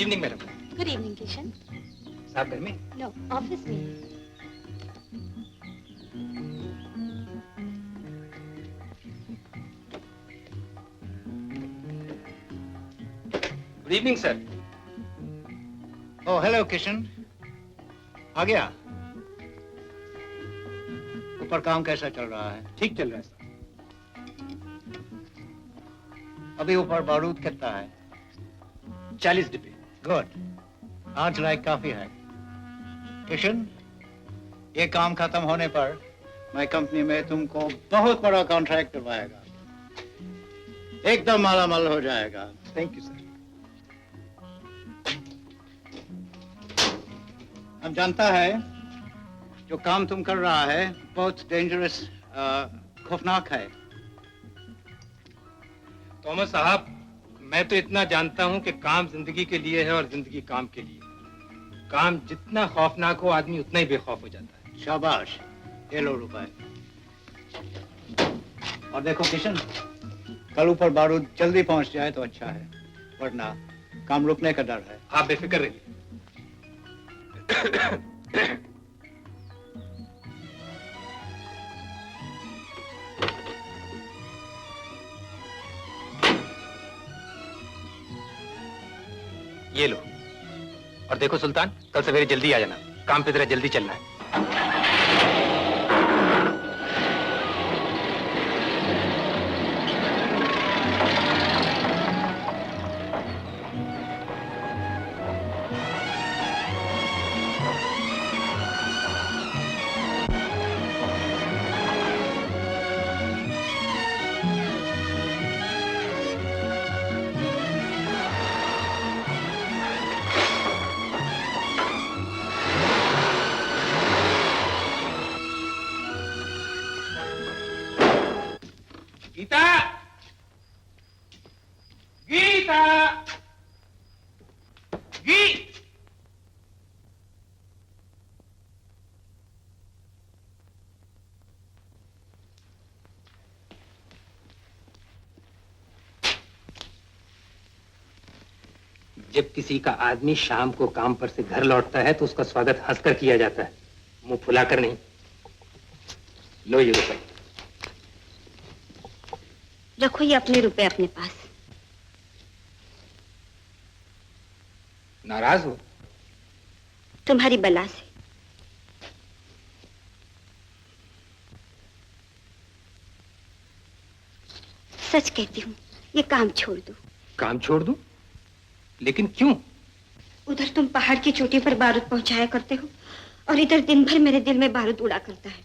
Evening madam. Good evening Kishan. साहब घर में? नो, ऑफिस में। Good evening sir. Oh hello Kishan, आ गया? ऊपर काम कैसा चल रहा है? ठीक चल रहा है सर। अभी ऊपर बारूद कितना है? 40 डिब्बे। गुड, 8 लाख काफी है। किशन, ये काम खत्म होने पर मैं कंपनी में तुमको बहुत बड़ा कॉन्ट्रैक्ट दिलवाएगा, एकदम मालामाल हो जाएगा। Thank you sir. हम जानता है जो काम तुम कर रहा है बहुत डेंजरस, खौफनाक है। थॉमस साहब, मैं तो इतना जानता हूं कि काम जिंदगी के लिए है और जिंदगी काम के लिए। काम जितना खौफनाक हो, आदमी उतना ही बेखौफ हो जाता है। शाबाश, ये लो रुपए। और देखो किशन, कल ऊपर बारूद जल्दी पहुंच जाए तो अच्छा है, वरना काम रुकने का डर है। आप बेफिक्र रहिए। ये लो। और देखो सुल्तान, कल सवेरे जल्दी आ जाना, काम पे जरा जल्दी चलना है। गीता, गीता, जब किसी का आदमी शाम को काम पर से घर लौटता है तो उसका स्वागत हंसकर किया जाता है, मुंह फुलाकर नहीं। लो ये रुपए। रखो ये अपने रुपए अपने पास। नाराज हो? तुम्हारी बला से। सच कहती हूँ, ये काम छोड़ दो। काम छोड़ दूं? लेकिन क्यों? उधर तुम पहाड़ की चोटी पर बारूद पहुंचाया करते हो और इधर दिन भर मेरे दिल में बारूद उड़ा करता है।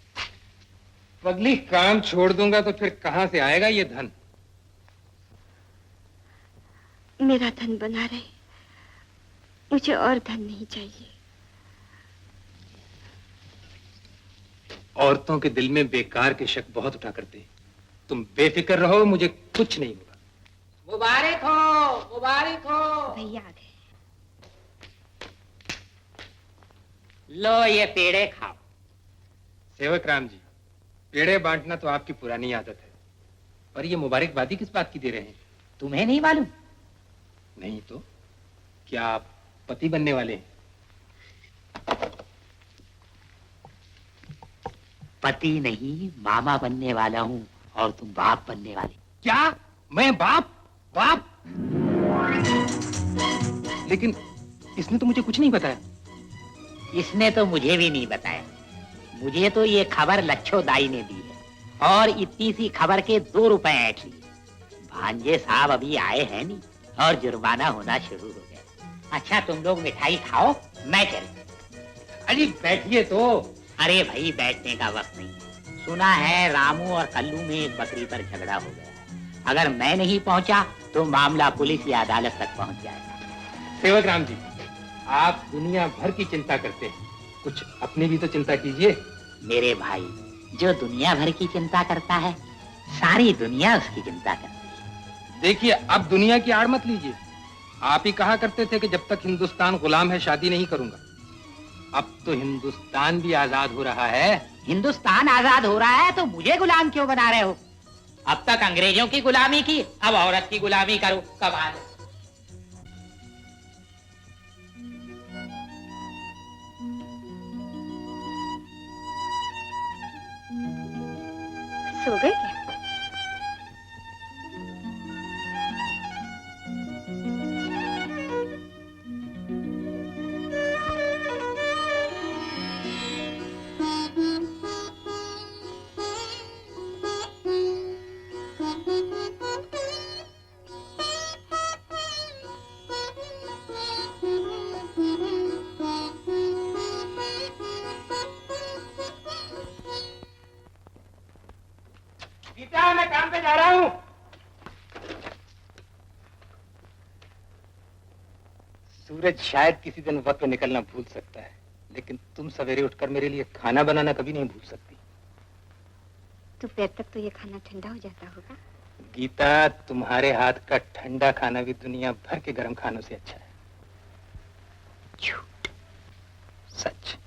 पगली, काम छोड़ दूंगा तो फिर कहां से आएगा ये धन? मेरा धन बना रहे, मुझे और धन नहीं चाहिए। औरतों के दिल में बेकार के शक बहुत उठा करते हैं। तुम बेफिक्र रहो, मुझे कुछ नहीं होगा। मुबारक हो, मुबारक हो। भैया आ गए। लो ये पेड़े खाओ। सेवक राम जी, पेड़े बांटना तो आपकी पुरानी आदत है, और ये मुबारकबादी किस बात की दे रहे हैं? तुम्हें नहीं मालूम? नहीं तो क्या आप पति बनने वाले हैं? पति नहीं, मामा बनने वाला हूँ और तुम बाप बनने वाले। क्या? मैं बाप? बाप? लेकिन इसने तो मुझे कुछ नहीं बताया। इसने तो मुझे भी नहीं बताया। मुझे तो ये खबर लच्छो दाई ने दी है, और इतनी सी खबर के 2 रुपए ऐंठ लिए। भांजे साहब अभी आए हैं नहीं और जुर्माना होना शुरू हो गया। अच्छा तुम लोग मिठाई खाओ, मैं चलूं। अरे बैठिए तो। अरे भाई बैठने का वक्त नहीं है। सुना है रामू और कल्लू में एक बकरी पर झगड़ा हो गया है। अगर मैं नहीं पहुंचा तो मामला पुलिस या अदालत तक पहुंच जाएगा। सेवक राम जी, आप दुनिया भर की चिंता करते हैं, कुछ अपनी भी तो चिंता कीजिए। मेरे भाई, जो दुनिया भर की चिंता करता है, सारी दुनिया उसकी चिंता करती है। देखिए, अब दुनिया की आड़ मत लीजिए। आप ही कहा करते थे कि जब तक हिंदुस्तान गुलाम है शादी नहीं करूंगा। अब तो हिंदुस्तान भी आजाद हो रहा है। हिंदुस्तान आजाद हो रहा है तो मुझे गुलाम क्यों बना रहे हो? अब तक अंग्रेजों की गुलामी की, अब औरत की गुलामी करो। कमाल। सो गए क्या? गीता, मैं काम पे जा रहा हूँ। सूरज शायद किसी दिन वक्त पे निकलना भूल सकता है, लेकिन तुम सवेरे उठकर मेरे लिए खाना बनाना कभी नहीं भूल सकती। दोपहर तक तो ये खाना ठंडा हो जाता होगा। गीता, तुम्हारे हाथ का ठंडा खाना भी दुनिया भर के गर्म खानों से अच्छा है। झूठ, सच।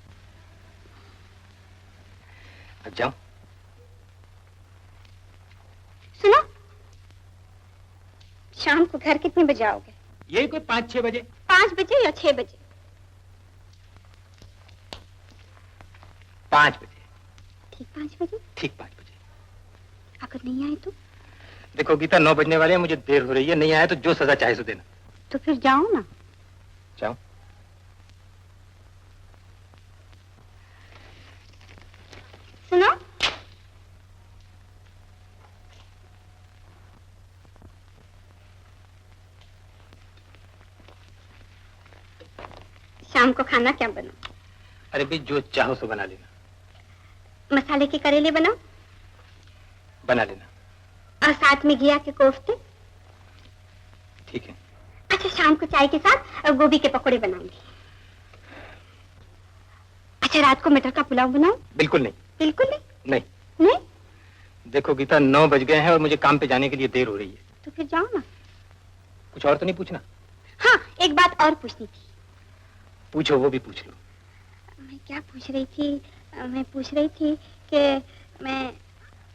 अब जाओ। सुनो, शाम को घर कितने बजे आओगे? यही कोई 5-6 बजे। 5 बजे या 6 बजे? 5 बजे। ठीक 5 बजे? ठीक 5 बजे। अगर नहीं आए तो? देखो गीता, 9 बजने वाले हैं, मुझे देर हो रही है। नहीं आया तो जो सजा चाहे सो देना। तो फिर जाओ ना। जाओ। सुनो, शाम को खाना क्या बनाओ? अरे भाई, जो चाहो सो बना लेना। मसाले के करेले बनाओ? बना लेना। और साथ में घिया के कोफ्ते? ठीक है। अच्छा, शाम को चाय के साथ गोभी के पकोड़े बनाऊंगी। अच्छा, रात को मटर का पुलाव बनाओ? बिल्कुल नहीं। बिल्कुल नहीं? नहीं। नहीं? देखो गीता, 9 बज गए हैं और मुझे काम पे जाने के लिए देर हो रही है। तो फिर जाओ ना। कुछ और तो नहीं पूछना? हाँ, एक बात और पूछनी थी। पूछो, वो भी पूछ लो। मैं क्या पूछ रही थी? मैं पूछ रही थी कि मैं...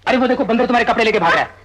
अरे वो देखो, बंदर तुम्हारे कपड़े लेके भाग रहा है।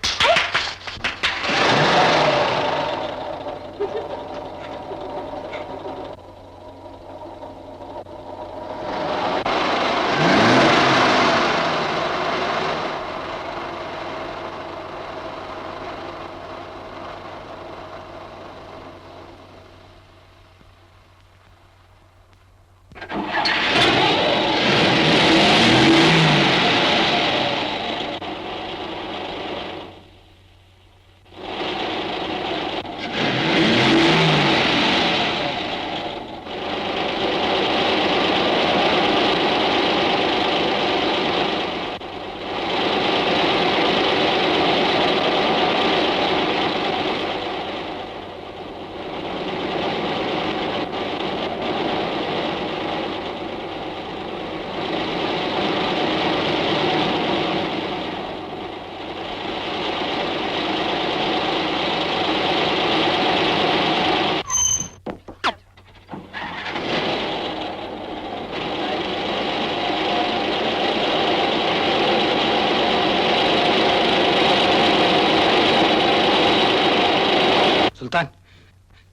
सुल्तान,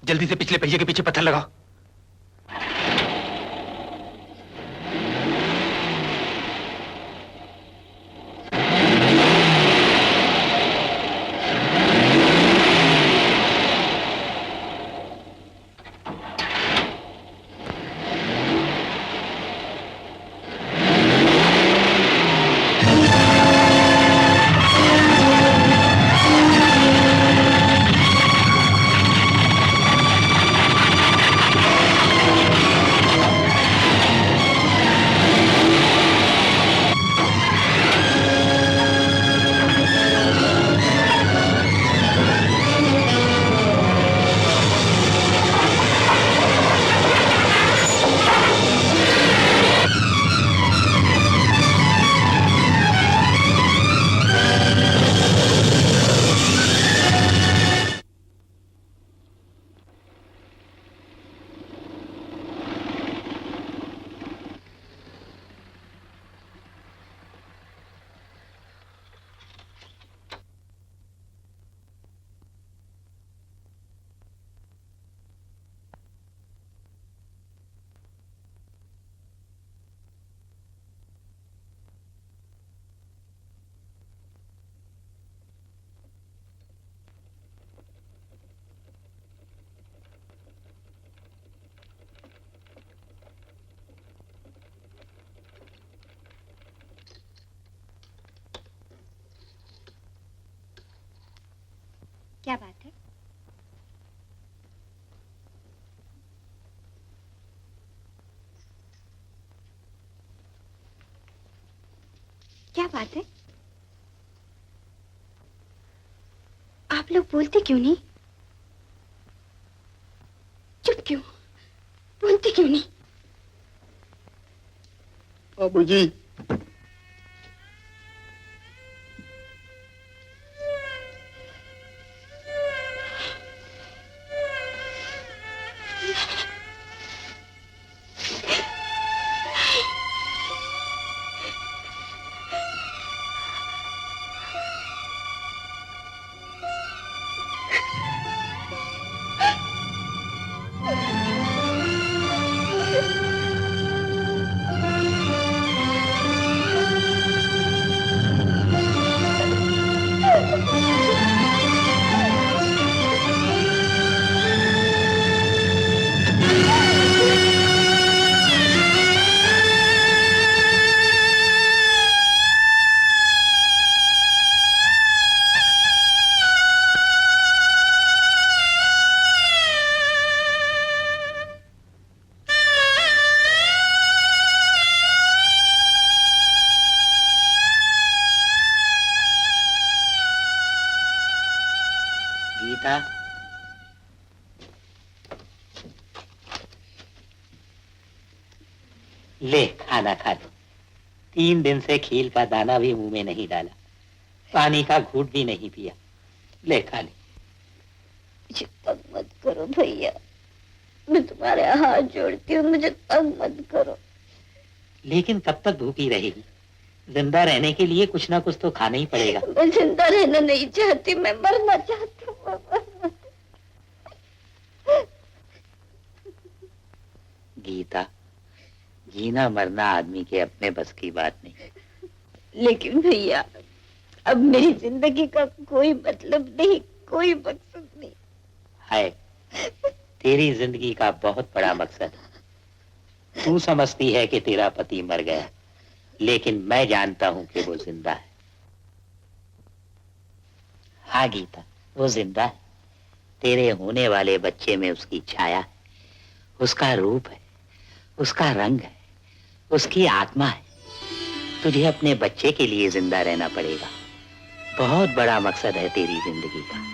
जल्दी से पिछले पहिए के पीछे पत्थर लगाओ। क्या बात है? आप लोग बोलते क्यों नहीं? चुप क्यों? बोलते क्यों नहीं? बाबूजी, गीता, ले खाना खा लो। 3 दिन से खील का दाना भी मुंह में नहीं डाला, पानी का घूंट भी नहीं पिया। ले खा ले। मुझे तंग मत करो भैया, मैं तुम्हारे हाथ जोड़ती हूँ, मुझे तंग मत करो। लेकिन कब तक भूखी रहेगी? जिंदा रहने के लिए कुछ ना कुछ तो खाना ही पड़ेगा। मैं जिंदा रहना नहीं चाहती, मैं मरना चाहती हूँ। गीता, जीना मरना आदमी के अपने बस की बात नहीं। लेकिन भैया, अब मेरी जिंदगी का कोई मतलब नहीं, कोई मकसद नहीं है। तेरी जिंदगी का बहुत बड़ा मकसद है। तू समझती है कि तेरा पति मर गया, लेकिन मैं जानता हूं कि वो जिंदा है। हाँ गीता, वो जिंदा है। तेरे होने वाले बच्चे में उसकी छाया है, उसका रूप है, उसका रंग है, उसकी आत्मा है। तुझे अपने बच्चे के लिए जिंदा रहना पड़ेगा। बहुत बड़ा मकसद है तेरी जिंदगी का।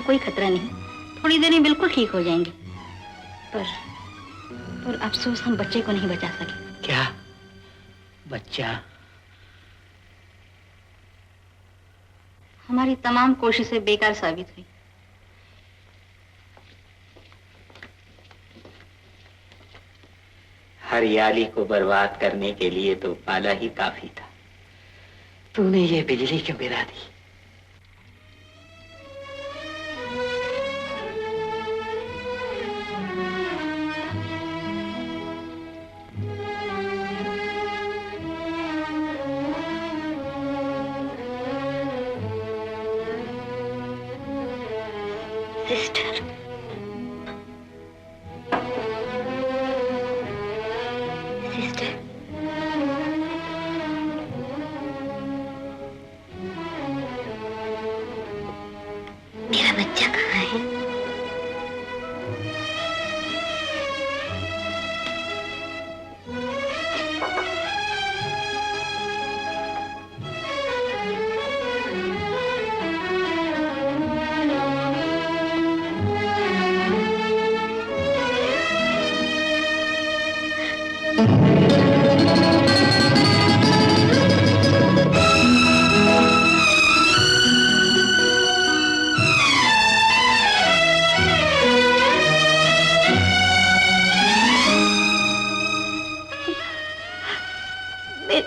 कोई खतरा नहीं, थोड़ी देर में बिल्कुल ठीक हो जाएंगे। पर अफसोस हम बच्चे को नहीं बचा सके। क्या बच्चा? हमारी तमाम कोशिशें बेकार साबित हुई। हरियाली को बर्बाद करने के लिए तो पाला ही काफी था। तूने ये बिजली क्यों गिरा दी? सिस्टर, सिस्टर, मेरा बच्चा कहाँ है?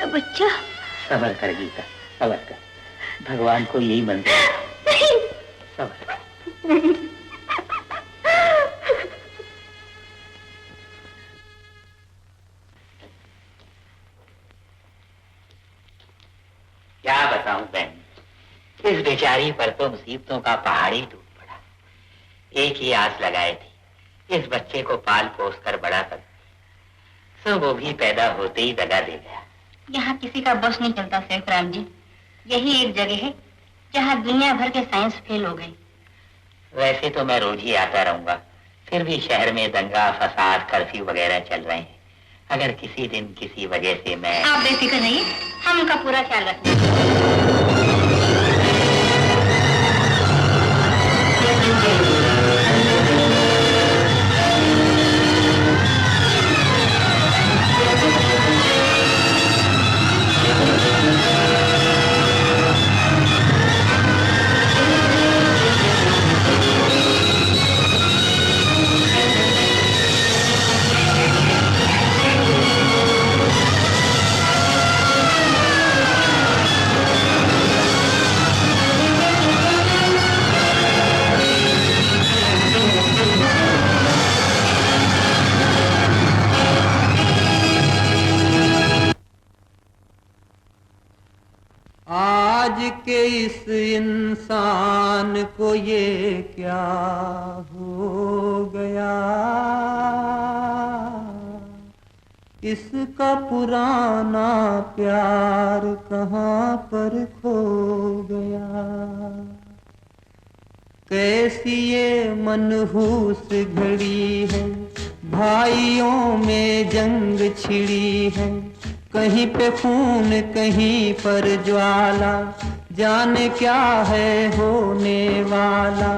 मेरा बच्चा। सबर कर गीता, सबर कर। भगवान को यही मंजूर है। सबर कर। क्या बताऊं बहन, इस बेचारी पर तो मुसीबतों का पहाड़ ही टूट पड़ा। एक ही आस लगाए थी, इस बच्चे को पाल पोस कर बड़ा कर, सो वो भी पैदा होते ही दगा दे गया। यहाँ किसी का बस नहीं चलता शेखराम जी। यही एक जगह है जहाँ दुनिया भर के साइंस फेल हो गए। वैसे तो मैं रोज ही आता रहूंगा, फिर भी शहर में दंगा फसाद कर्फ्यू वगैरह चल रहे हैं। अगर किसी दिन किसी वजह से मैं... आप बेफिक्र रहिए, हम उनका पूरा ख्याल रखेंगे। आज के इस इंसान को ये क्या हो गया, इसका पुराना प्यार कहाँ पर खो गया। कैसी ये मनहूस घड़ी है, भाइयों में जंग छिड़ी है। कहीं पे खून कहीं पर ज्वाला, जाने क्या है होने वाला।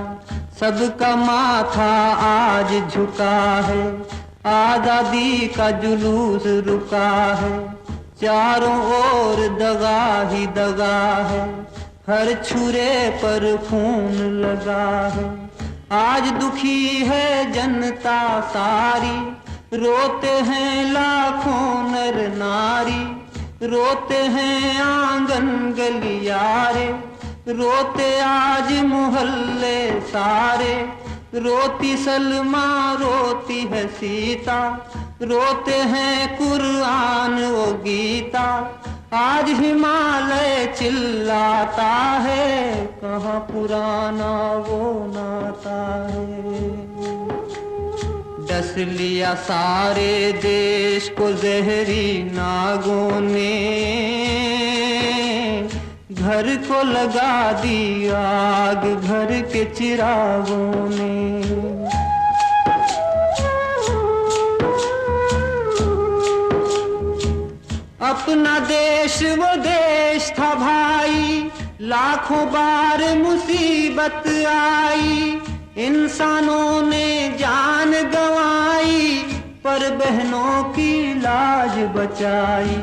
सबका माथा आज झुका है, आजादी का जुलूस रुका है। चारों ओर दगा ही दगा है, हर छुरे पर खून लगा है। आज दुखी है जनता सारी, रोते हैं लाखों नर नारी। रोते हैं आंगन गलियारे, रोते आज मोहल्ले सारे। रोती सलमा रोती है सीता, रोते हैं कुरान वो गीता। आज हिमालय चिल्लाता है, कहाँ पुराना वो नाता है। डस लिया सारे देश को जहरी नागों ने, घर को लगा दी आग घर के चिरागों ने। अपना देश वो देश था भाई, लाखों बार मुसीबत आई। इंसानों ने जान गंवाई, पर बहनों की लाज बचाई।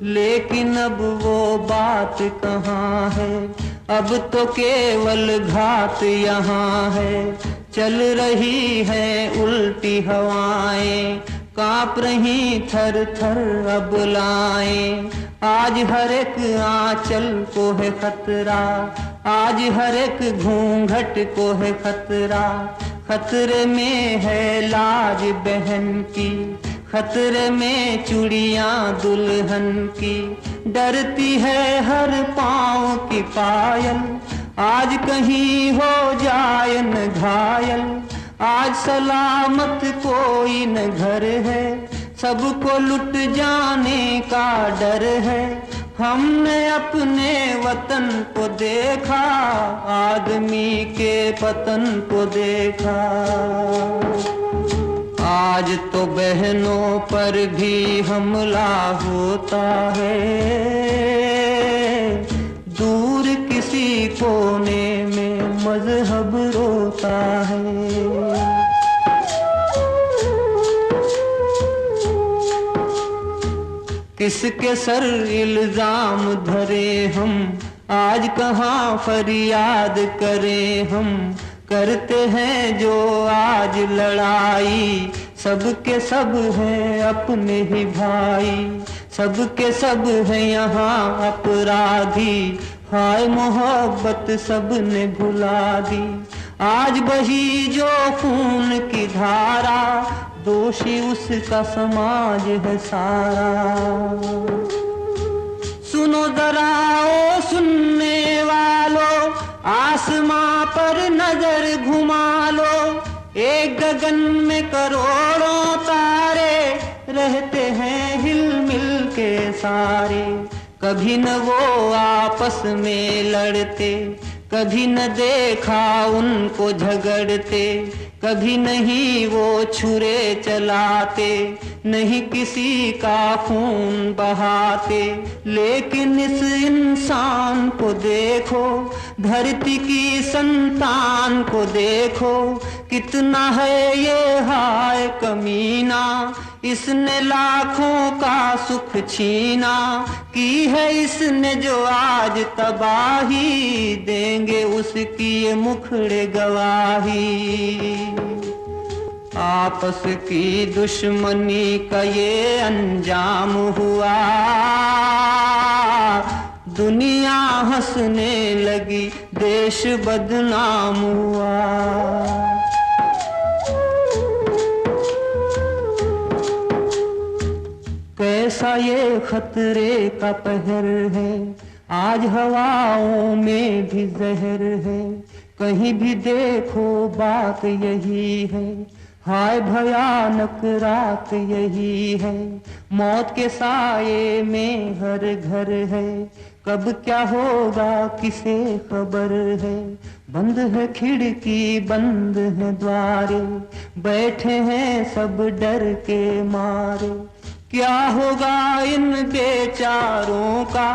लेकिन अब वो बात कहाँ है, अब तो केवल घात यहाँ है। चल रही है उल्टी हवाएं, कांप रही थर थर अबलाएं। आज हर एक आंचल को है खतरा, आज हर एक घूंघट को है खतरा। खतरे में है लाज बहन की, खतरे में चूड़ियां दुल्हन की। डरती है हर पाँव की पायल, आज कहीं हो जाए न घायल। आज सलामत कोई न घर है, सबको लुट जाने का डर है। हमने अपने वतन को देखा, आदमी के पतन को देखा। आज तो बहनों पर भी हमला होता है, दूर किसी कोने में मजहब रोता है। किसके सर इल्जाम धरे हम, आज कहाँ फरियाद करें हम। करते हैं जो आज लड़ाई, सबके सब हैं अपने ही भाई, सबके सब हैं यहाँ अपराधी। हाय मोहब्बत सबने भुला दी, आज बही जो खून की धारा, दोषी उसका समाज है सारा। सुनो जरा ओ सुनने वालों, आसमां पर नजर घुमा लो। एक गगन में करोड़ों तारे, रहते हैं हिल मिल के सारे। कभी न वो आपस में लड़ते, कभी न देखा उनको झगड़ते। कभी नहीं वो छुरे चलाते, नहीं किसी का खून बहाते। लेकिन इस इंसान को देखो, धरती की संतान को देखो, कितना है ये हाय कमीना। इसने लाखों का सुख छीना, की है इसने जो आज तबाही। देंगे उसकी ये मुखड़े गवाही। आपस की दुश्मनी का ये अंजाम हुआ, दुनिया हंसने लगी, देश बदनाम हुआ। कैसा ये खतरे का पहर है, आज हवाओं में भी जहर है। कहीं भी देखो बात यही है, हाय भयानक रात यही है। मौत के साये में हर घर है, कब क्या होगा किसे खबर है। बंद है खिड़की बंद है द्वारे, बैठे हैं सब डर के मारे। क्या होगा इन बेचारों का,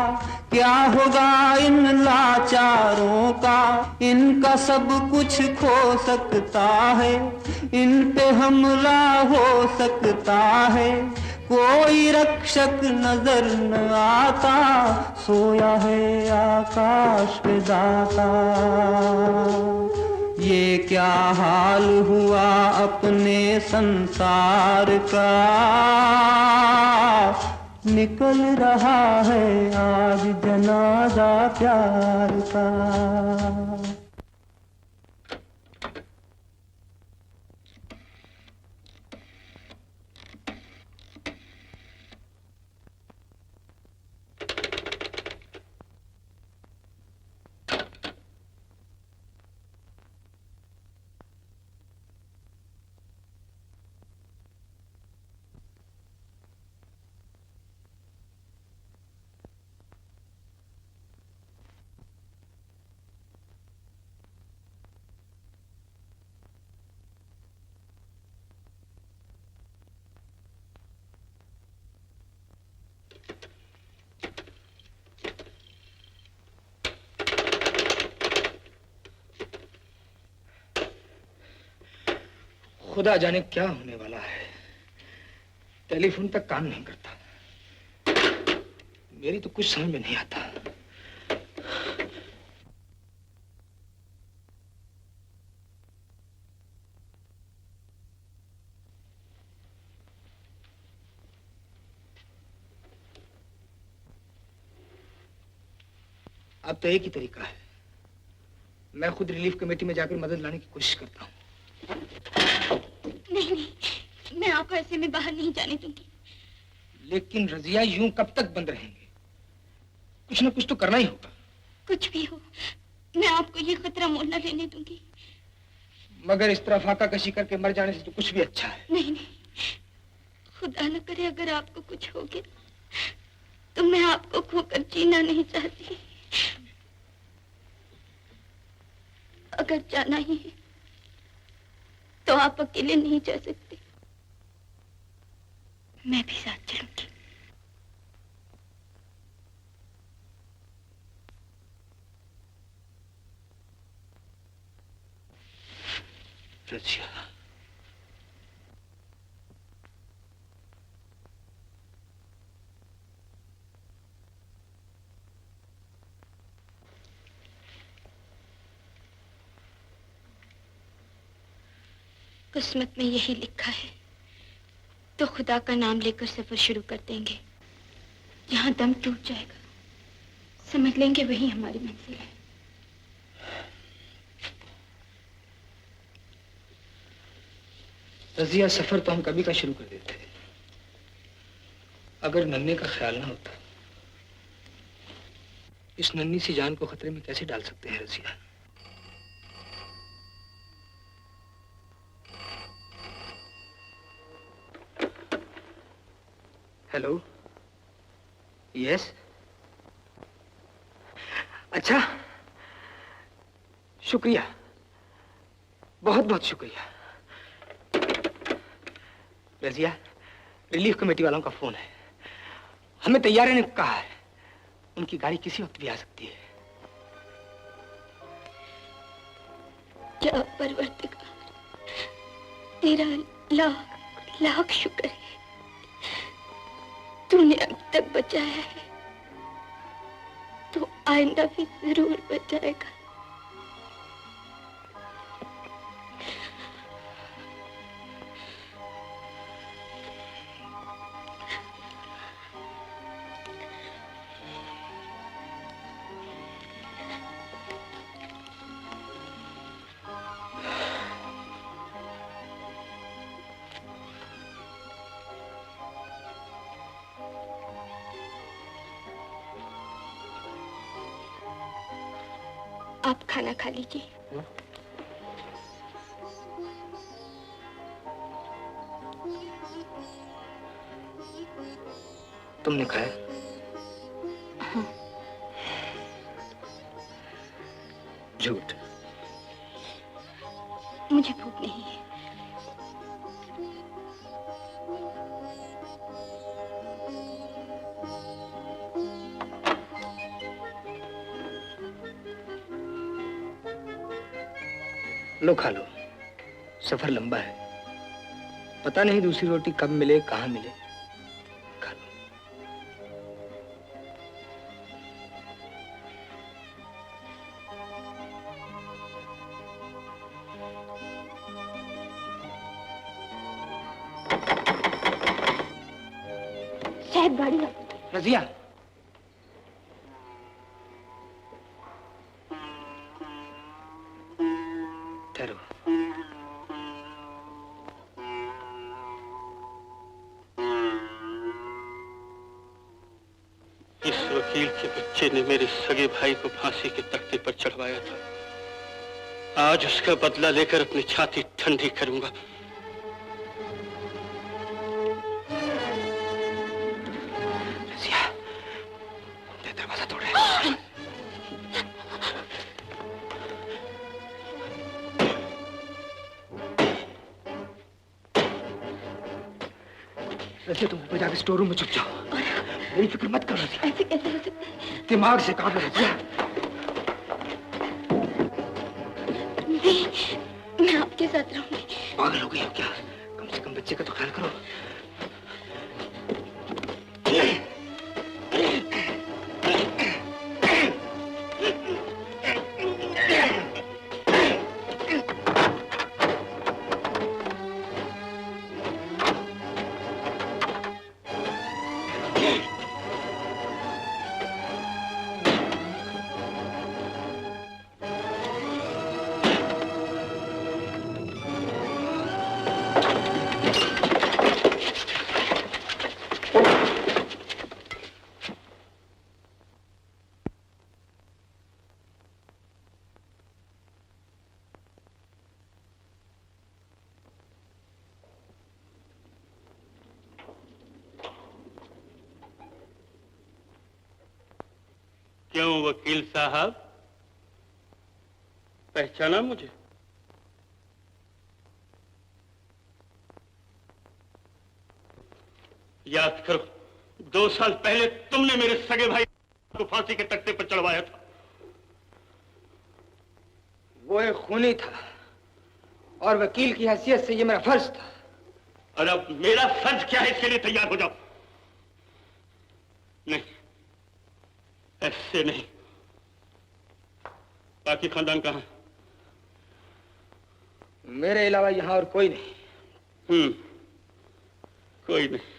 क्या होगा इन लाचारों का। इनका सब कुछ खो सकता है, इन पे हमला हो सकता है। कोई रक्षक नजर न आता, सोया है आकाश पे दाता। ये क्या हाल हुआ अपने संसार का, निकल रहा है आज जनाजा प्यार का। खुदा जाने क्या होने वाला है। टेलीफोन तक काम नहीं करता। मेरी तो कुछ समझ में नहीं आता। अब तो एक ही तरीका है, मैं खुद रिलीफ कमेटी में जाकर मदद लाने की कोशिश करता हूँ। नहीं, मैं आपको ऐसे में बाहर नहीं जाने दूंगी। लेकिन रजिया, यूं कब तक बंद रहेंगे? कुछ ना कुछ तो करना ही होगा। कुछ भी हो, मैं आपको ये खतरा मोल न लेने दूंगी। मगर इस तरह फाका कशी करके मर जाने से तो कुछ भी अच्छा है। नहीं नहीं, खुदा न करे अगर आपको कुछ हो गया तो मैं आपको खोकर जीना नहीं चाहती। अगर जाना ही है तो आप अकेले नहीं जा सकते, मैं भी साथ चलूंगी। रजिया, किस्मत में यही लिखा है तो खुदा का नाम लेकर सफर शुरू कर देंगे। जहां दम टूट जाएगा समझ लेंगे वही हमारी मंजिल है। रजिया, सफर तो हम कभी का शुरू कर देते। अगर नन्हे का ख्याल ना होता, इस नन्ही सी जान को खतरे में कैसे डाल सकते हैं रजिया? हेलो, यस, अच्छा, शुक्रिया, बहुत बहुत शुक्रिया। रजिया, रिलीफ कमेटी वालों का फोन है, हमें तैयार रहने को कहा है। उनकी गाड़ी किसी वक्त भी आ सकती है। क्या परवरदिगार, तेरा लाख लाख शुक्र है, तूने अब तक बचाया है तो आइंदा भी जरूर बचाएगा। आप खाना खा लीजिए। तुमने खाया? हाँ। झूठ। मुझे भूख नहीं है। लो खा लो, सफर लंबा है, पता नहीं दूसरी रोटी कब मिले कहाँ मिले। खा लो। शायद गाड़ी आ। रजिया, ठहरो। इस वकील के बच्चे ने मेरे सगे भाई को फांसी के तख्ते पर चढ़वाया था। आज उसका बदला लेकर अपनी छाती ठंडी करूंगा। रजिया, दरवाजा तोड़े। रजिया, तुम ऊपर जाकर स्टोर रूम में छुप जाओ। मेरी फिक्र मत करो रजिया। ऐसे कैसे हो सकता है? दिमाग से काम लो रजिया। मैं आपके साथ रहूंगी। पागल हो गई हो क्या? कम से कम बच्चे का तो ख्याल करो। क्यों वकील साहब, पहचाना मुझे? याद करो, 2 साल पहले तुमने मेरे सगे भाई को फांसी के तख्ते पर चढ़वाया था। वो एक खूनी था और वकील की हैसियत से ये मेरा फर्ज था। और अब मेरा फर्ज क्या है, इसके लिए तैयार हो जाओ। नहीं, ऐसे नहीं। बाकी खानदान कहाँ है? मेरे अलावा यहाँ और कोई नहीं। कोई नहीं।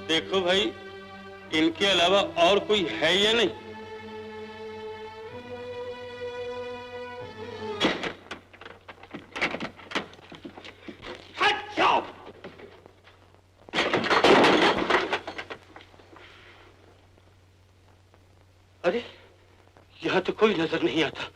देखो भाई, इनके अलावा और कोई है या नहीं? हट जाओ। अरे, यहां तो कोई नजर नहीं आता।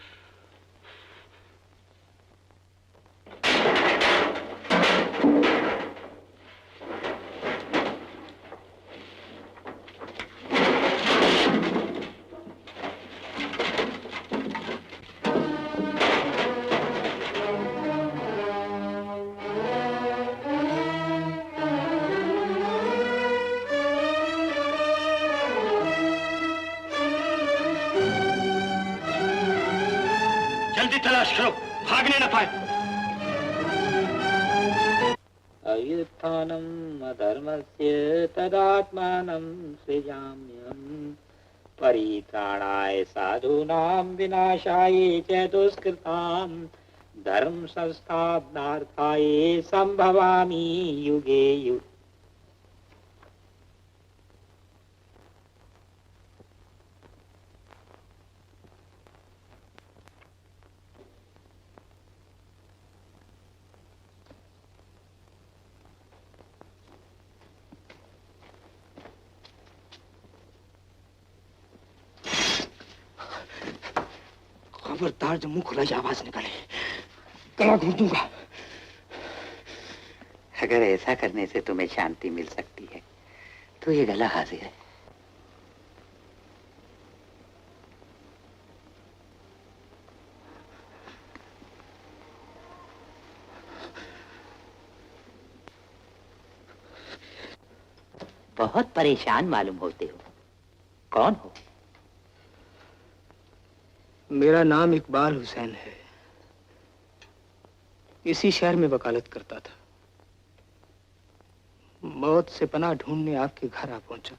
जल्दी तलाश करो, भागने न पाए। अयुत्थानम अधर्मस्य तदात्मानं सृजाम्यहम् परित्राणाय साधूनां विनाशाय च दुष्कृतां धर्म संस्थापनार्थाय संभवामि युगे युगे। खबरदार, जब मुंह खुला आवाज निकाले गला घोंट दूंगा। अगर ऐसा करने से तुम्हें शांति मिल सकती है तो ये गला हाजिर है। बहुत परेशान मालूम होते हो, कौन हो? मेरा नाम इकबाल हुसैन है। इसी शहर में वकालत करता था। मौत से पनाह ढूंढने आपके घर आ पहुंचा।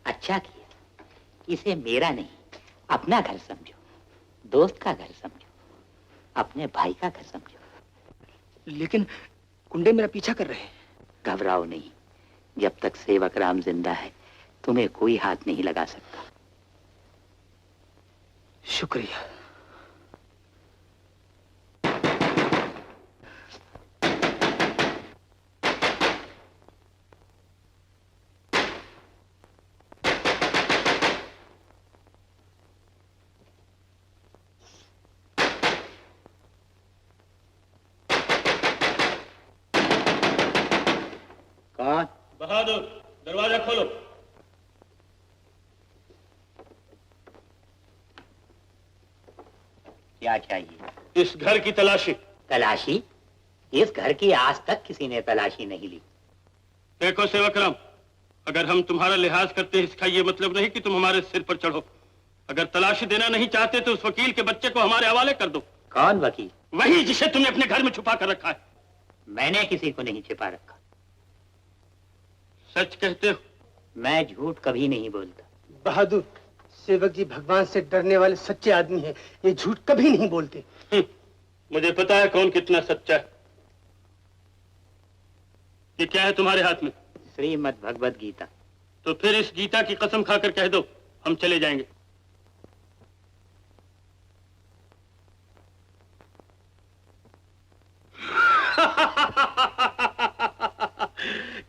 अच्छा किया। इसे मेरा नहीं, अपना घर समझो, दोस्त का घर समझो, अपने भाई का घर समझो। लेकिन गुंडे मेरा पीछा कर रहे हैं। घबराओ नहीं, जब तक सेवक राम जिंदा है तुम्हें कोई हाथ नहीं लगा सकता। शुक्रिया। कौन? बहादुर, दरवाजा खोलो। क्या चाहिए? इस घर की तलाशी। तलाशी? इस घर की आज तक किसी ने तलाशी नहीं ली। देखो सेवकराम, अगर हम तुम्हारा लिहाज करते हैं इसका ये मतलब नहीं कि तुम हमारे सिर पर चढ़ो। अगर तलाशी देना नहीं चाहते तो उस वकील के बच्चे को हमारे हवाले कर दो। कौन वकील? वही जिसे तुमने अपने घर में छुपा कर रखा है। मैंने किसी को नहीं छिपा रखा। सच कहते हो? मैं झूठ कभी नहीं बोलता। बहादुर, सेवक जी भगवान से डरने वाले सच्चे आदमी हैं। ये झूठ कभी नहीं बोलते। मुझे पता है कौन कितना सच्चा है। ये क्या है तुम्हारे हाथ में? श्रीमद् भगवद गीता। तो फिर इस गीता की कसम खाकर कह दो, हम चले जाएंगे।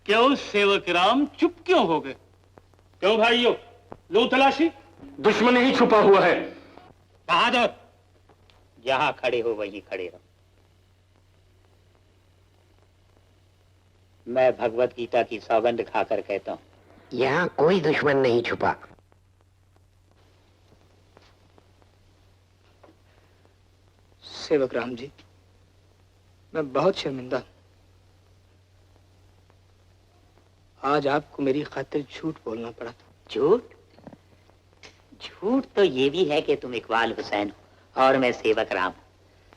क्यों सेवक राम, चुप क्यों हो गए? क्यों भाइयों, लो तलाशी। दुश्मन ही छुपा हुआ है। बहादुर, जहां खड़े हो वहीं खड़े रहो। मैं भगवत गीता की सौगंध खाकर कहता हूं, यहाँ कोई दुश्मन नहीं छुपा। सेवक राम जी, मैं बहुत शर्मिंदा हूं। आज आपको मेरी खातिर झूठ बोलना पड़ा था। झूठ? झूठ तो ये भी है कि तुम इकबाल हुसैन हो और मैं सेवक राम हूं।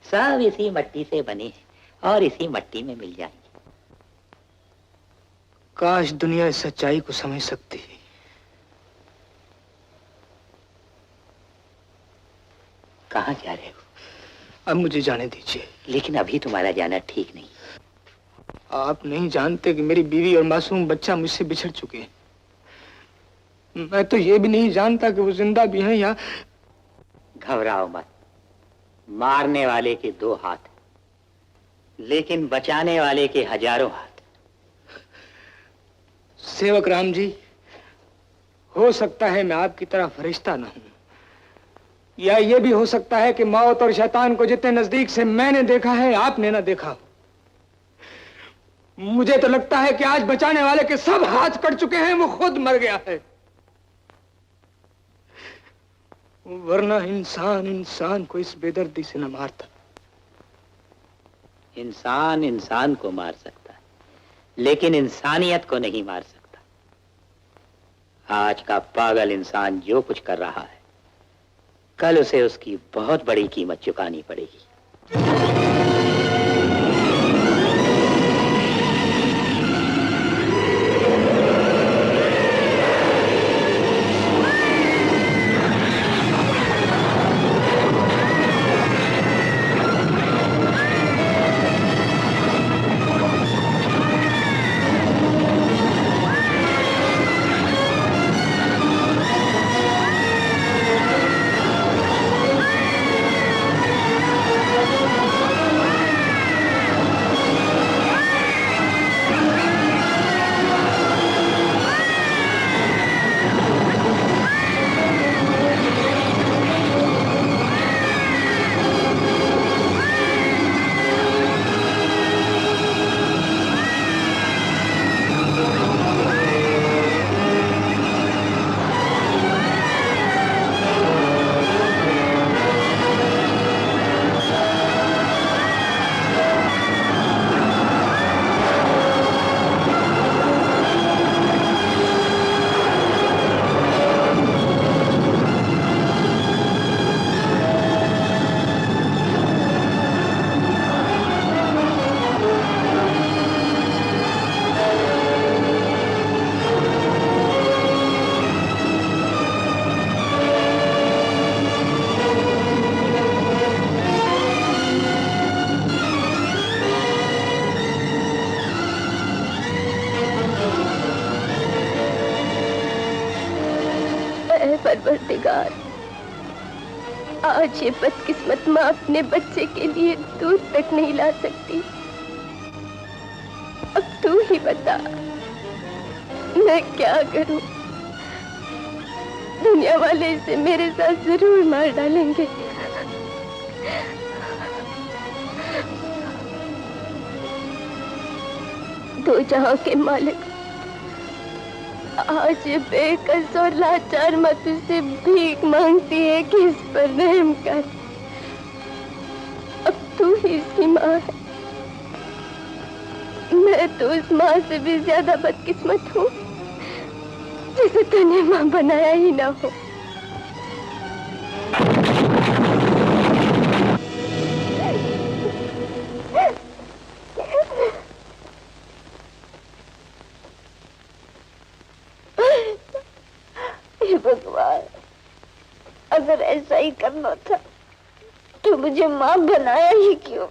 सब इसी मट्टी से बने हैं और इसी मट्टी में मिल जाएंगे। काश दुनिया इस सच्चाई को समझ सकती है। कहाँ जा रहे हो? अब मुझे जाने दीजिए। लेकिन अभी तुम्हारा जाना ठीक नहीं। आप नहीं जानते कि मेरी बीवी और मासूम बच्चा मुझसे बिछड़ चुके हैं। मैं तो ये भी नहीं जानता कि वो जिंदा भी हैं या। घबराओ मत। मारने वाले के 2 हाथ, लेकिन बचाने वाले के हजारों हाथ। सेवक राम जी, हो सकता है मैं आपकी तरह फरिश्ता ना हूं, या ये भी हो सकता है कि मौत और शैतान को जितने नजदीक से मैंने देखा है आपने ना देखा। मुझे तो लगता है कि आज बचाने वाले के सब हाथ कट चुके हैं, वो खुद मर गया है। वरना इंसान इंसान को इस बेदर्दी से न मारता। इंसान इंसान को मार सकता है, लेकिन इंसानियत को नहीं मार सकता। आज का पागल इंसान जो कुछ कर रहा है, कल उसे उसकी बहुत बड़ी कीमत चुकानी पड़ेगी। परवरदिगार, आज ये बदकिस्मत माँ अपने बच्चे के लिए दूध तक नहीं ला सकती। अब तू ही बता, मैं क्या करूं? दुनिया वाले इसे मेरे साथ जरूर मार डालेंगे। दो जहां के मालिक, आज ये बेकस और लाचार मत से भीख मांगती है कि इस पर रहम कर। अब तू ही इसकी माँ है। मैं तो उस माँ से भी ज्यादा बदकिस्मत हूँ जिसे तूने माँ बनाया ही ना हो। भगवान, अगर ऐसा ही करना था तो मुझे माँ बनाया ही क्यों?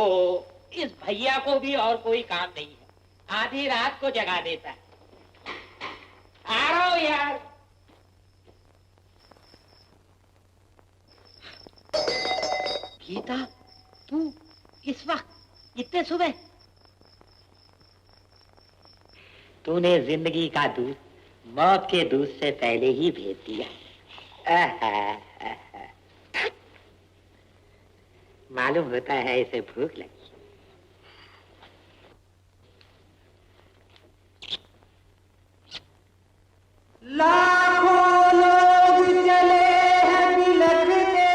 ओहो, इस भैया को भी और कोई काम नहीं है, आधी रात को जगा देता है। आ रहा हूं यार। गीता, तू इस वक्त इतने सुबह? तूने जिंदगी का दूध मौत के दूध से पहले ही भेज दिया। मालूम होता है इसे भूख लगी। लाखों लोग चले हैं बिलखते,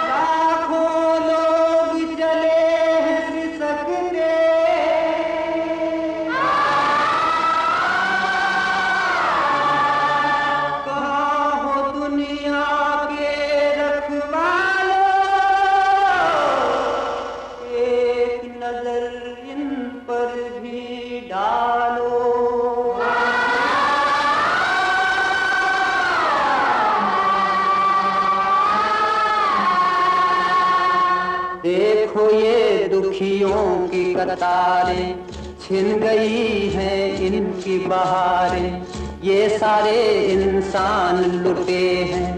लाखों लोग चले हैं सिसकते, कहाँ हो दुनिया के रखवालों, एक नजर इन पर भी डालो। देखो ये दुखियों की कतारें, छिन गई हैं इनकी बहारें, ये सारे इंसान लुटे हैं,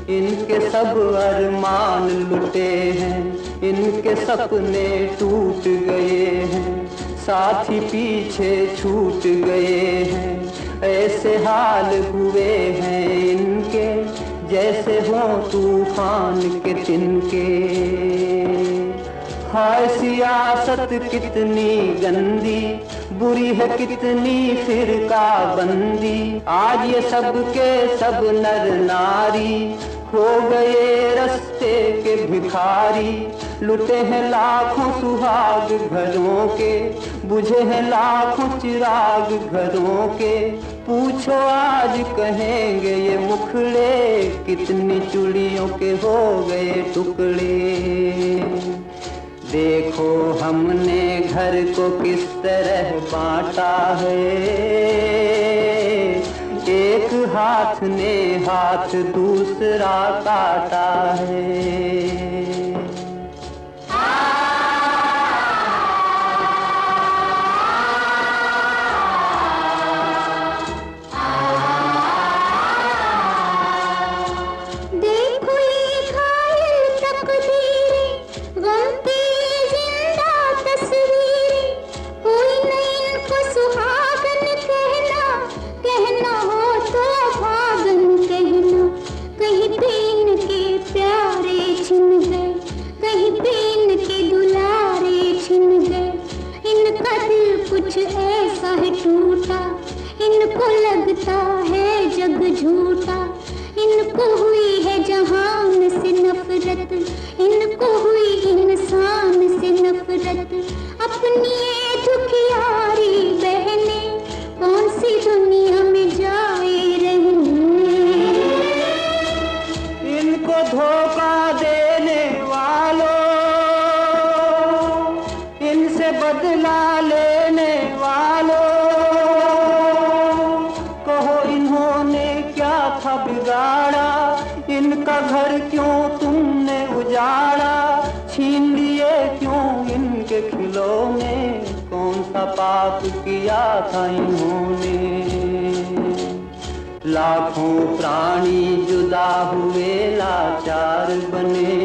इनके सब अरमान लुटे हैं, इनके सपने टूट गए हैं, साथी पीछे छूट गए हैं, ऐसे हाल हुए हैं इनके जैसे हो तूफान के तिनके। हाय सियासत कितनी गंदी, बुरी है कितनी फिरका बंदी, आज ये सब के सब नर नारी हो गए रास्ते के भिखारी, लुटे हैं लाखों सुहाग घरों के, बुझे हैं लाखों चिराग घरों के, पूछो आज कहेंगे ये मुखड़े कितनी चूड़ियों के हो गए टुकड़े। देखो हमने घर को किस तरह बांटा है, एक हाथ ने हाथ दूसरा काटा है। कुछ ऐसा है टूटा, इनको लगता है जग झूठा, इनको हुई है जहान से नफरत, इनको हुई इंसान से नफरत, अपनी ये दुखियारी बहने कौन सी दुनिया में जाए रहने। इनको धोखा देने वालों, इनसे बदला लेने वालों, कहो इन्होंने क्या था बिगाड़ा, इनका घर क्यों तुमने उजाड़ा, छीन लिए क्यों इनके खिलौने, कौन सा पाप किया था इन्होंने। लाखों प्राणी जुदा हुए लाचार बने,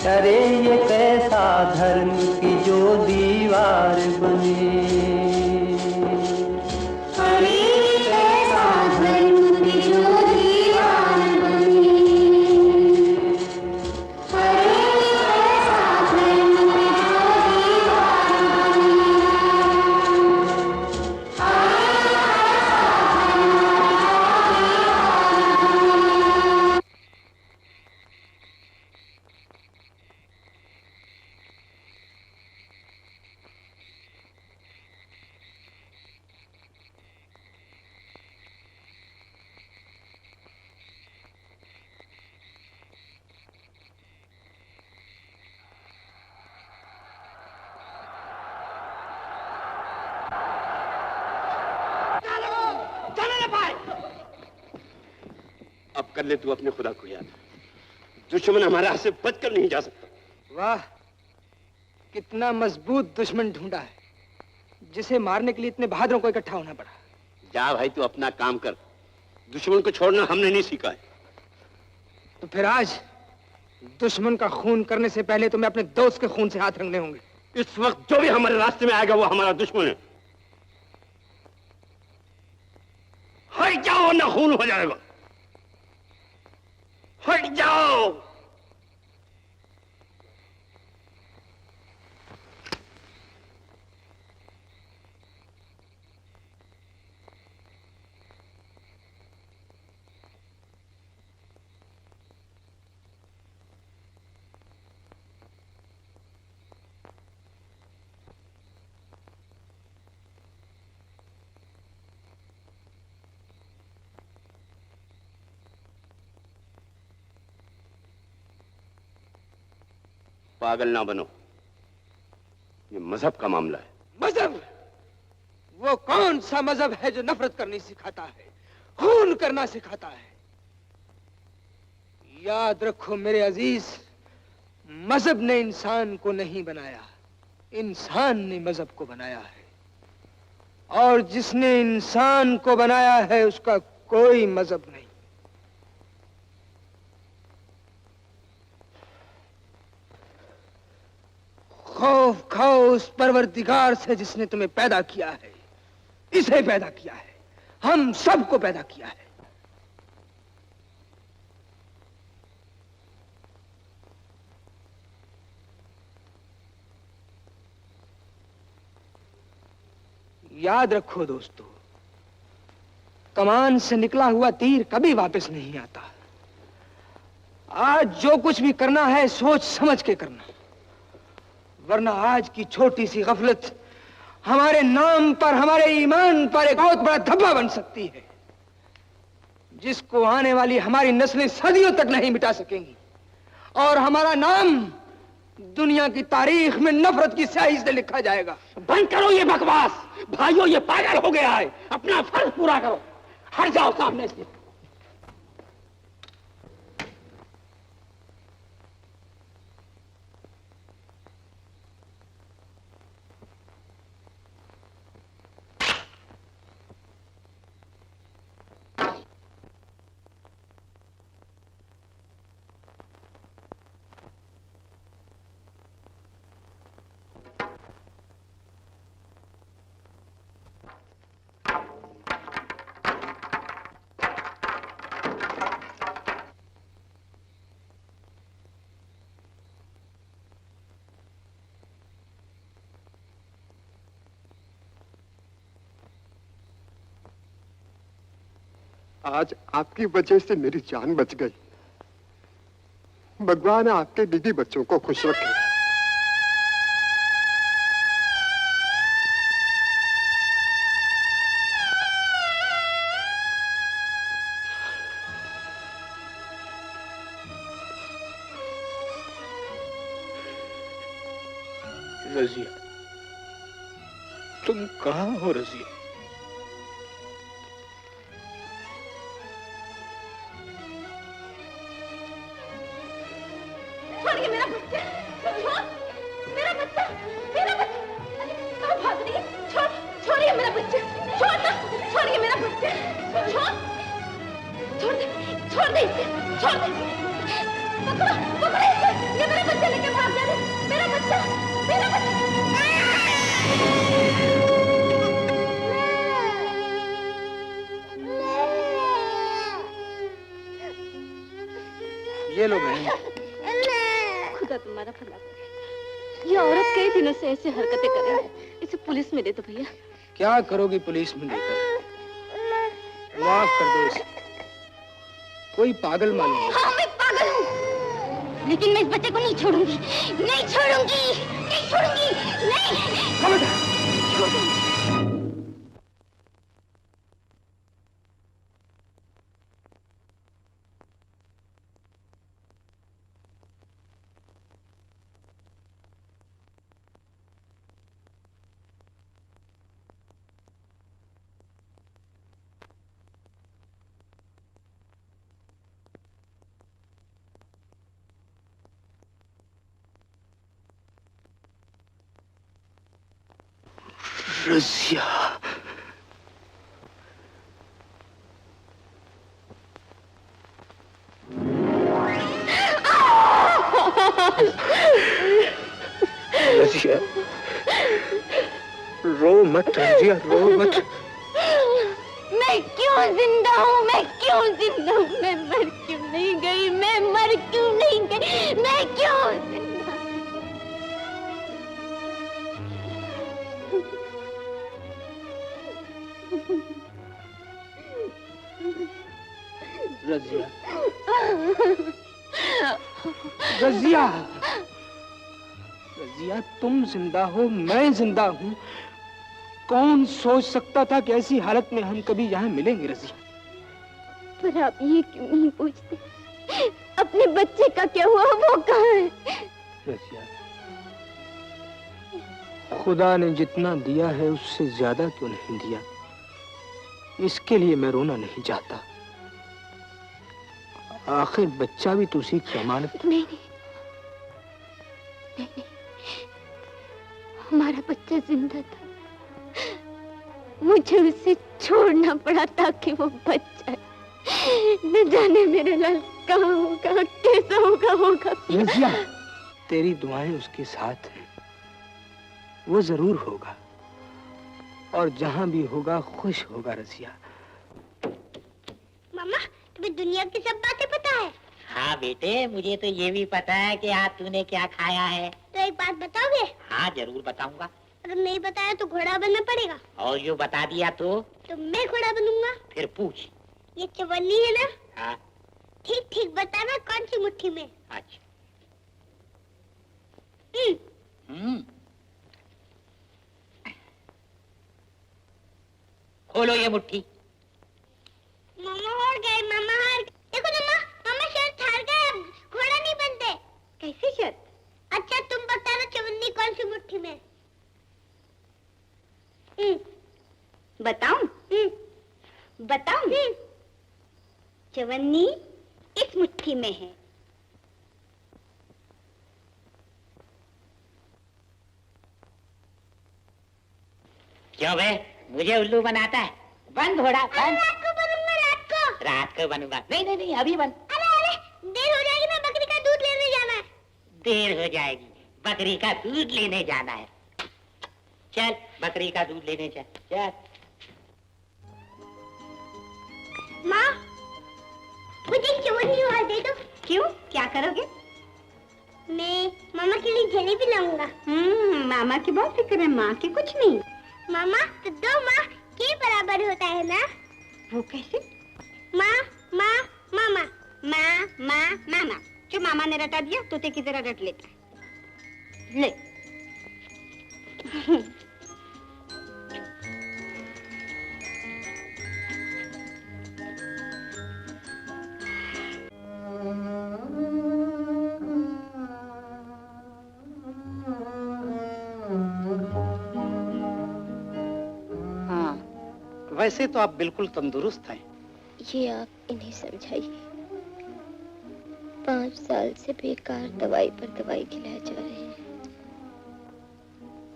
अरे ये कैसा धर्म की जो दीवार बने, अरे कैसा धर्म की जो दीवार बने, अरे कैसा धर्म की जो दीवार बने, अरे कैसा धर्म की जो दीवार बने। अब कर ले तू अपने खुदा को याद। दुश्मन हमारे हाथ से बचकर नहीं जा सकता। वाह, कितना मजबूत दुश्मन ढूंढा है, जिसे मारने के लिए इतने बहादुरों को इकट्ठा होना पड़ा। जा भाई, तू अपना काम कर। दुश्मन को छोड़ना हमने नहीं सीखा है। तो फिर आज दुश्मन का खून करने से पहले तुम्हें अपने दोस्त के खून से हाथ रंगने होंगे। इस वक्त जो भी हमारे रास्ते में आएगा वो हमारा दुश्मन है। हट जाओ ना खून हो जाएगा। हट जाओ। पागल ना बनो, ये मजहब का मामला है। मजहब? वो कौन सा मजहब है जो नफरत करनी सिखाता है, खून करना सिखाता है? याद रखो मेरे अजीज, मजहब ने इंसान को नहीं बनाया, इंसान ने मजहब को बनाया है। और जिसने इंसान को बनाया है उसका कोई मजहब नहीं। खौफ खाओ उस परवरदिगार से जिसने तुम्हें पैदा किया है, इसे पैदा किया है, हम सबको पैदा किया है। याद रखो दोस्तों, कमान से निकला हुआ तीर कभी वापस नहीं आता। आज जो कुछ भी करना है सोच समझ के करना, वरना आज की छोटी सी गफलत हमारे नाम पर, हमारे ईमान पर एक बहुत बड़ा धब्बा बन सकती है, जिसको आने वाली हमारी नस्लें सदियों तक नहीं मिटा सकेंगी। और हमारा नाम दुनिया की तारीख में नफरत की स्याही से लिखा जाएगा। बंद करो ये बकवास भाइयों, ये पागल हो गया है। अपना फर्ज पूरा करो। हट जाओ सामने से। आज आपकी वजह से मेरी जान बच गई। भगवान आपके बीवी बच्चों को खुश रखे। रजिया, तुम कहाँ हो रजिया? छोड़िए मेरा बच्चा, छोड़ मेरा बच्चा, मेरा बच्चा। अरे कहाँ भाग रही है? छोड़िए मेरा बच्चा, छोड़ ना, छोड़िए मेरा बच्चा, छोड़ दे इसे, छोड़ दे। पकड़ो इसे, ये मेरा बच्चा लेके भाग जा रही है। मेरा बच्चा, मेरा बच्चा। ये लो बहन। खुदा तुम्हारा भला करे। ये औरत कई दिनों से ऐसे हरकतें कर रही है। इसे पुलिस में दे दो भैया। क्या करोगी पुलिस में देकर? माफ कर दो इसे, कोई पागल मालूम है। हाँ मैं पागल हूँ, लेकिन मैं इस बच्चे को नहीं छोड़ूंगी, नहीं छोड़ूंगी, नहीं छोड़ूंगी, नहीं। रज़िया, रज़िया, रो मत रज़िया, रो मत। मैं क्यों जिंदा हूँ? मैं क्यों जिंदा हूँ? मैं मर क्यों नहीं गई? मैं मर क्यों नहीं गई? मैं क्यों जिंदा? रज़िया, रज़िया, रज़िया, तुम जिंदा हो, मैं जिंदा हूँ। कौन सोच सकता था कि ऐसी हालत में हम कभी यहाँ मिलेंगे रज़िया? पर आप ये क्यों नहीं पूछते? अपने बच्चे का क्या हुआ? वो कहाँ है? रज़िया, खुदा ने जितना दिया है उससे ज्यादा क्यों नहीं दिया? इसके लिए मैं रोना नहीं चाहता। आखिर बच्चा भी तो उसी की अमानत। नहीं, नहीं, नहीं, नहीं, हमारा बच्चा जिंदा था। मुझे उसे छोड़ना पड़ा ताकि वो बच जाए। न जाने मेरा लाल कहाँ होगा, कैसा होगा। रज़िया, तेरी दुआएं उसके साथ हैं, वो जरूर होगा, और जहां भी होगा खुश होगा। रज़िया, मामा, तुम्हें दुनिया की सब बातें पता है? हाँ बेटे, मुझे तो ये भी पता है कि आज तूने क्या खाया है। तो एक बात बताओगे? हाँ जरूर बताऊंगा। अगर नहीं बताया तो घोड़ा बनना पड़ेगा। और जो बता दिया तो मैं घोड़ा बनूंगा। फिर पूछ। ये चवन्नी है ना? हाँ। ठीक ठीक बताना कौन सी मुट्ठी में? अच्छा। खोलो ये मुट्ठी। मामा हार गए, मामा हार गए। देखो ना मामा, मामा शर्त हार गए, अब घोड़ा नहीं बनते। कैसी शर्त? अच्छा तुम बताना चवन्नी कौन सी मुट्ठी में? बताऊं? बताऊं? चवन्नी इस मुट्ठी में है। क्यों बे, मुझे उल्लू बनाता है? बन घोड़ा बन। रात को बनूंगा, रात को। रात को बनूंगा? नहीं नहीं नहीं, अभी बन। अरे देर हो जाएगी, मैं बकरी का दूध लेने जाना है। देर हो जाएगी, बकरी का दूध लेने जाना है। चल बकरी का दूध लेने चल। चल। माँ, मुझे चवन्नी और दे दो। क्यों? क्या करोगे? मैं मामा के लिए जलेबी लाऊंगा। मामा की बहुत फिक्र है, माँ की कुछ नहीं। मामा तो दो माँ के बराबर होता है ना? वो कैसे? माँ माँ मामा, माँ माँ मामा। जो मामा ने रटा दिया तोते की तरह रट लेता है। ले। वैसे तो आप बिल्कुल तंदुरुस्त हैं। ये आप इन्हें समझाइए। 5 साल से बेकार दवाई पर दवाई खिलाए जा रहे हैं।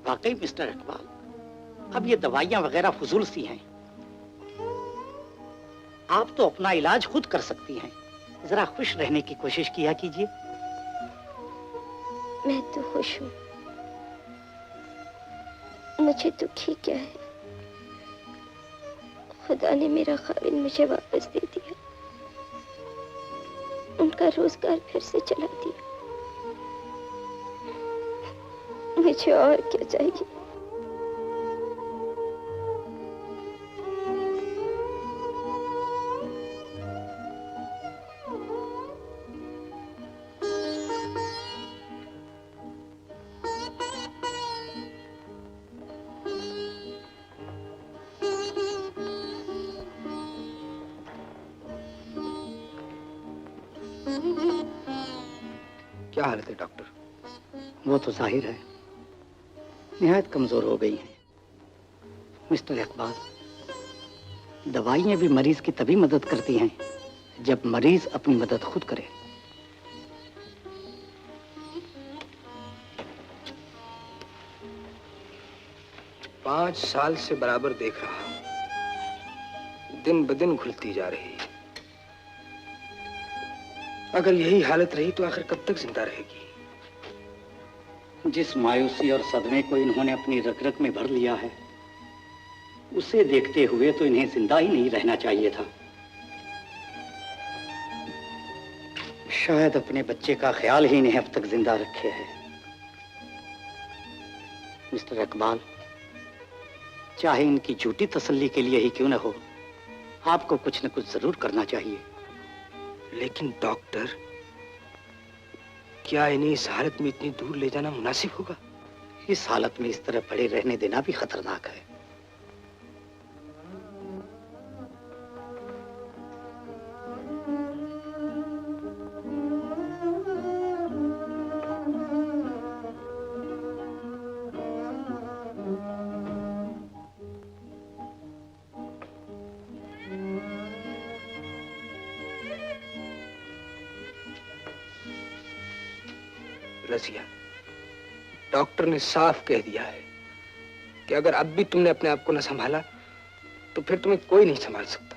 वाकई मिस्टर इकबाल, अब ये दवाइयां वगैरह फजूल सी हैं। आप तो अपना इलाज खुद कर सकती हैं। जरा खुश रहने की कोशिश किया कीजिए। मैं तो खुश हूँ, मुझे दुखी क्या है? खुदा ने मेरा खाविंद मुझे वापस दे दिया, उनका रोजगार फिर से चला दिया। मुझे और क्या चाहिए? क्या हालत है डॉक्टर? वो तो जाहिर है निहायत कमजोर हो गई हैं। मिस्टर इकबाल, दवाइयां भी मरीज की तभी मदद करती हैं जब मरीज अपनी मदद खुद करे। 5 साल से बराबर देख रहा हूं, दिन ब दिन घुलती जा रही है। अगर यही हालत रही तो आखिर कब तक जिंदा रहेगी? जिस मायूसी और सदमे को इन्होंने अपनी रग-रग में भर लिया है, उसे देखते हुए तो इन्हें जिंदा ही नहीं रहना चाहिए था। शायद अपने बच्चे का ख्याल ही इन्हें अब तक जिंदा रखे है। मिस्टर इकबाल, चाहे इनकी झूठी तसल्ली के लिए ही क्यों न हो, आपको कुछ न कुछ जरूर करना चाहिए। लेकिन डॉक्टर, क्या इन्हें इस हालत में इतनी दूर ले जाना मुनासिब होगा? इस हालत में इस तरह पड़े रहने देना भी खतरनाक है। रजिया, डॉक्टर ने साफ कह दिया है कि अगर अब भी तुमने अपने आप को न संभाला तो फिर तुम्हें कोई नहीं संभाल सकता।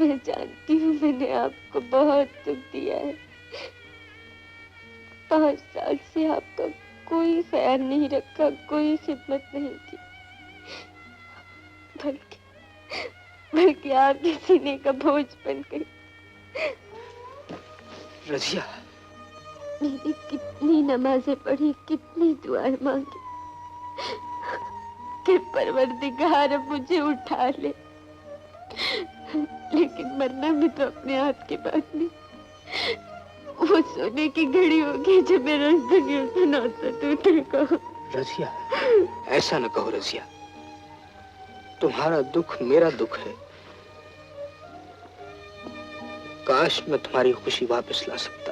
मैं जानती हूँ मैंने आपको बहुत दुख दिया है। 5 साल से आपका कोई ख्याल नहीं रखा, कोई खिदमत नहीं की, बल्कि आपके सीने का बोझ बन गई। रजिया, मैंने कितनी नमाजें पढ़ी, कितनी दुआएं मांगी कि परवरदिगार अब मुझे उठा ले, लेकिन मरना भी तो अपने हाथ की बात नहीं। वो सोने की घड़ी होगी जब मेरा इस दुनिया से नाता टूटेगा। रजिया, ऐसा न कहो रजिया, तुम्हारा दुख मेरा दुख है। काश मैं तुम्हारी खुशी वापस ला सकता।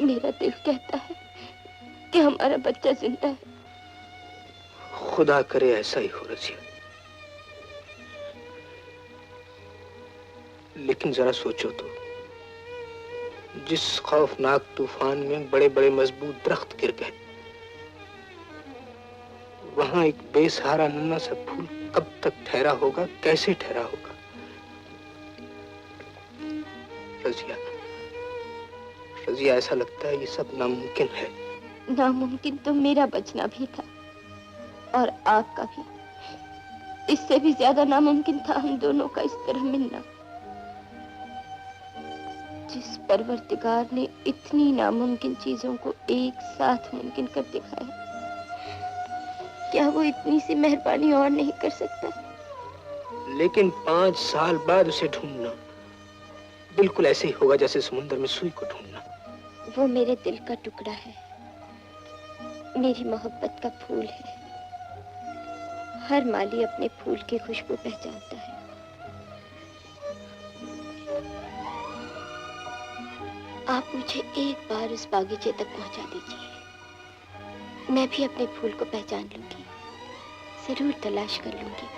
मेरा दिल कहता है कि हमारा बच्चा जिंदा है। खुदा करे ऐसा ही हो रजिया, लेकिन जरा सोचो तो, जिस खौफनाक तूफान में बड़े बड़े मजबूत दरख्त गिर गए, वहां एक बेसहारा नन्हा सा फूल कब तक ठहरा होगा, कैसे ठहरा होगा? रजिया, रजिया, ऐसा लगता है ये सब नामुमकिन है। नामुमकिन तो मेरा बचना भी था और आपका भी। इससे भी ज्यादा नामुमकिन था हम दोनों का इस तरह मिलना। जिस परवरदिगार ने इतनी नामुमकिन चीजों को एक साथ मुमकिन कर दिखाया, क्या वो इतनी सी मेहरबानी और नहीं कर सकता? लेकिन 5 साल बाद उसे ढूंढना बिल्कुल ऐसे ही होगा जैसे समुद्र में सुई को ढूंढना। वो मेरे दिल का टुकड़ा है, मेरी मोहब्बत का फूल है। हर माली अपने फूल की खुशबू पहचानता है। आप मुझे एक बार उस बागीचे तक पहुंचा दीजिए, मैं भी अपने फूल को पहचान लूंगी, जरूर तलाश कर लूंगी।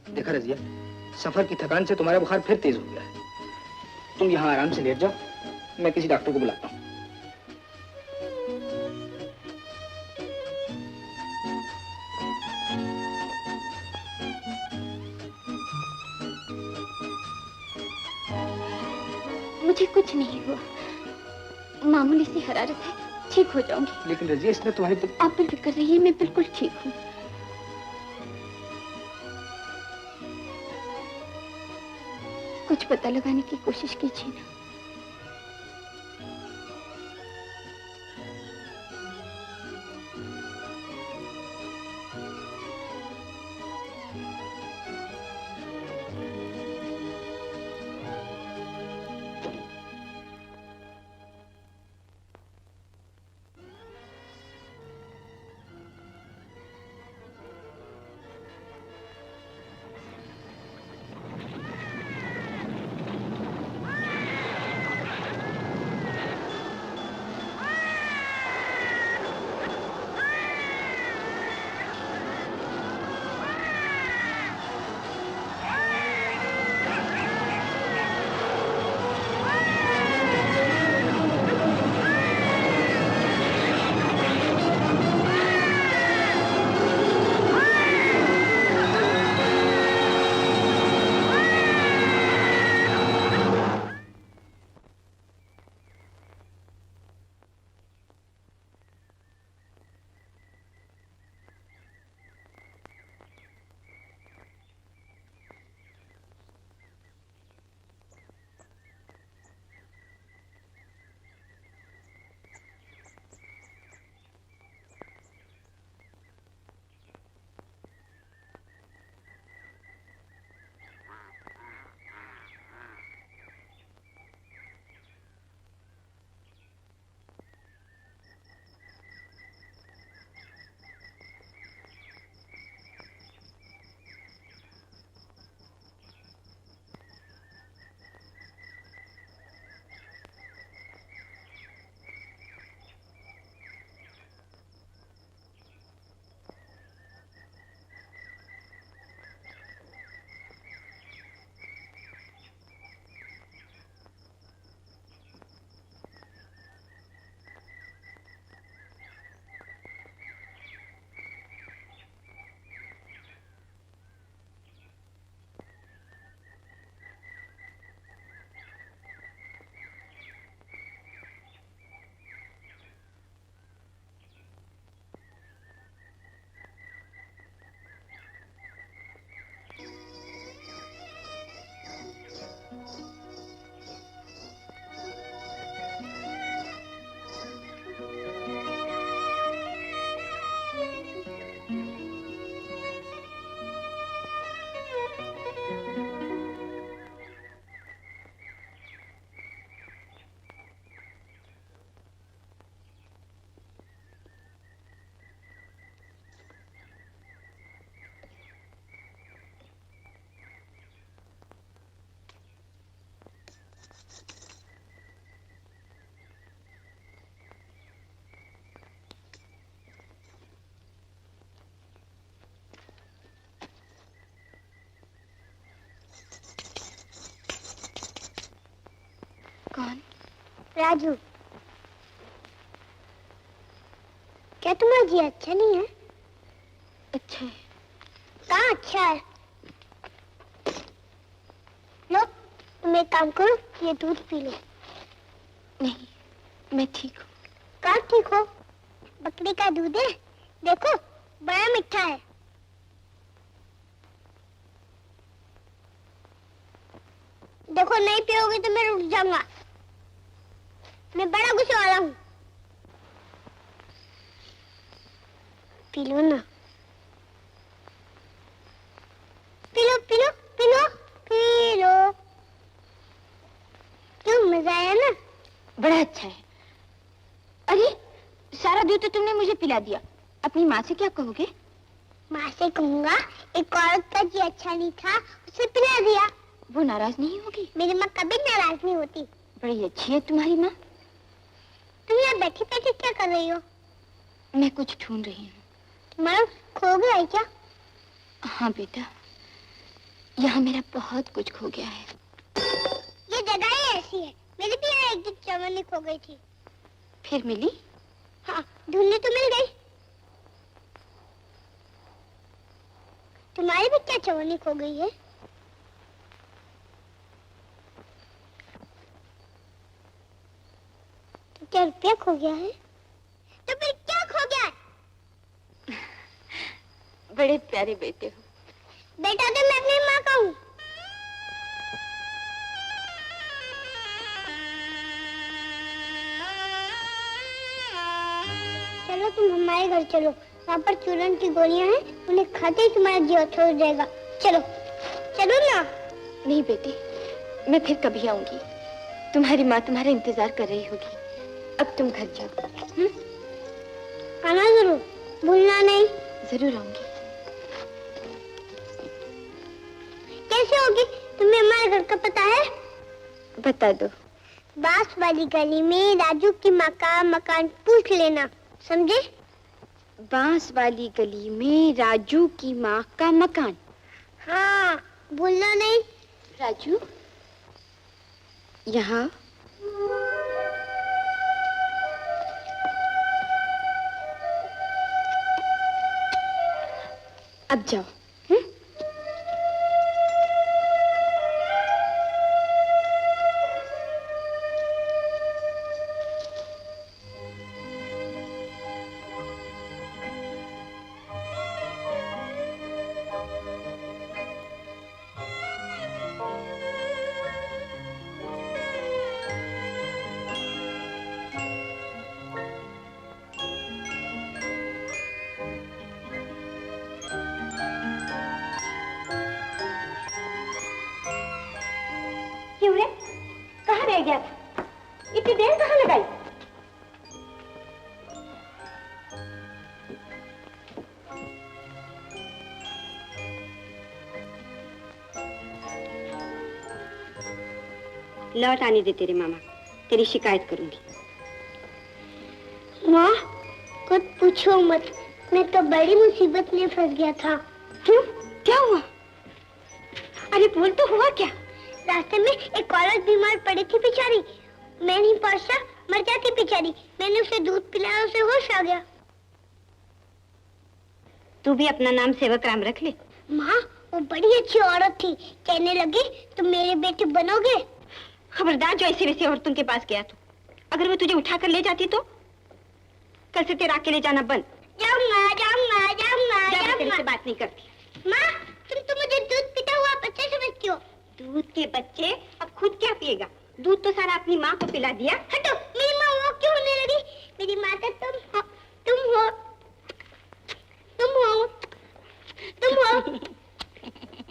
देखा रजिया, सफर की थकान से तुम्हारा बुखार फिर तेज हो गया है। तुम यहाँ आराम से लेट जाओ, मैं किसी डॉक्टर को बुलाता हूँ। मुझे कुछ नहीं हुआ, मामूली सी हरारत है, ठीक हो जाऊंगी। लेकिन रजिया, इसने तुम्हारी आप बेफिक्र रहिए, मैं बिल्कुल ठीक हूँ। कुछ पता लगाने की कोशिश कीजिए ना। कौन? राजू। क्या तुम्हारा जी अच्छा नहीं है? अच्छा है। कहाँ अच्छा है? लो, तुम एक काम करो, ये दूध पी लो। नहीं, मैं ठीक हूँ। कहाँ ठीक हो? बकरी का दूध है, देखो बड़ा मीठा है। देखो नहीं पियोगे तो मैं रुक जाऊंगा। मैं बड़ा गुस्से वाला हूँ। पी लो ना। P low P low P low P low. क्यों, मजा आया ना? बड़ा अच्छा है। अरे सारा दूध तो तुमने मुझे पिला दिया, अपनी माँ से क्या कहोगे? माँ से कहूँगा एक औरत का जी अच्छा नहीं था, उसे पिला दिया। वो नाराज नहीं होगी? मेरी माँ कभी नाराज नहीं होती। बड़ी अच्छी है तुम्हारी माँ। तुम यहाँ बैठी बैठी क्या कर रही हो? मैं कुछ ढूंढ रही हूँ। तुम्हारा खो गया है क्या? हाँ बेटा, यहाँ मेरा बहुत कुछ खो गया है। ये जगह ही ऐसी है, मेरी भी यहाँ एक दिन चवन्नी खो गई थी। फिर मिली? हाँ, ढूंढने तो मिल गई। तुम्हारी भी क्या चवन्नी खो गई है? तो क्या मेरा रुपया खो गया है। तो फिर क्या खो गया है? बड़े प्यारे बेटे हो। बेटा तो मैं अपनी माँ का हूँ। चलो तुम हमारे घर चलो, वहाँ पर चूरन की गोलियां हैं, उन्हें खाते ही तुम्हारा जीव छोड़ जाएगा। चलो चलो ना। नहीं बेटे, मैं फिर कभी आऊंगी। तुम्हारी माँ तुम्हारा इंतजार कर रही होगी। अब तुम घर जाओ। आना जरूर, भूलना नहीं। जरूर आऊंगी। कैसे होगी? तुम्हें हमारे घर का पता है? बता दो। बांस वाली गली में राजू की माँ का मकान पूछ लेना, समझे? बांस वाली गली में राजू की माँ का मकान। हाँ, भूलना नहीं। राजू, यहाँ अब जाओ। क्यों रे? कहाँ रह गया? इतनी देर कहाँ लगाई? लौट आने दे तेरे मामा, तेरी शिकायत करूंगी। माँ, कुछ पूछो मत, मैं तो बड़ी मुसीबत में फंस गया था। क्यों? क्या हुआ? अरे बोल तो, हुआ क्या? रास्ते में एक औरत बीमार पड़ी थी बेचारी। मैं नहीं पहुंचा, मर जाती बेचारी। मैंने उसे दूध पिलाया, उसे होश आ गया। तू भी अपना नाम सेवक राम रख ले। माँ, वो बड़ी अच्छी औरत थी, कहने लगी तुम मेरे बेटे बनोगे। खबरदार जो ऐसी वैसी औरतों के पास गया तो, अगर वो तुझे उठा कर ले जाती तो कल से तेरा अकेले जाना बंद। जाऊंगा जाऊंगा जाऊंगा तेरे से जाऊंगा। बात नहीं करती। माँ, तुम तो मुझे दूध पीता हुआ बच्चा समझती हो। दूध के बच्चे अब खुद क्या पिएगा? दूध तो सारा अपनी माँ को पिला दिया। हटो, मेरी माँ वो क्यों होने लगी? मेरी माँ तो तुम हो, तुम हो, तुम हो, तुम हो,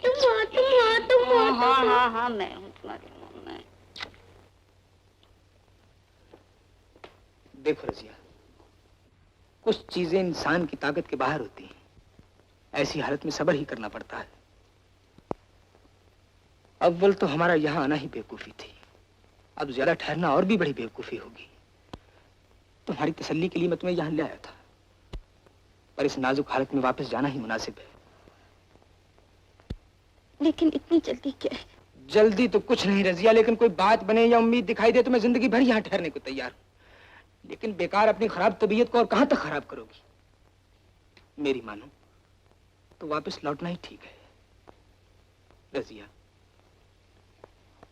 तुम हो, तुम हो, तुम हो। हाँ हाँ हाँ, मैं हूँ तुम्हारी माँ। देखो रजिया, कुछ चीजें इंसान की ताकत के बाहर होती हैं। ऐसी हालत में सब्र ही करना पड़ता है। अव्वल तो हमारा यहाँ आना ही बेवकूफी थी, अब ज्यादा ठहरना और भी बड़ी बेवकूफी होगी। तुम्हारी तसल्ली के लिए मैं तुम्हें यहाँ ले आया था, पर इस नाजुक हालत में वापस जाना ही मुनासिब है। लेकिन इतनी जल्दी क्या है? जल्दी तो कुछ नहीं रजिया, लेकिन कोई बात बने या उम्मीद दिखाई दे तो मैं जिंदगी भर यहाँ ठहरने को तैयार हूँ। लेकिन बेकार अपनी खराब तबीयत को और कहां तक खराब करोगी? मेरी मानो तो वापस लौटना ही ठीक है। रजिया,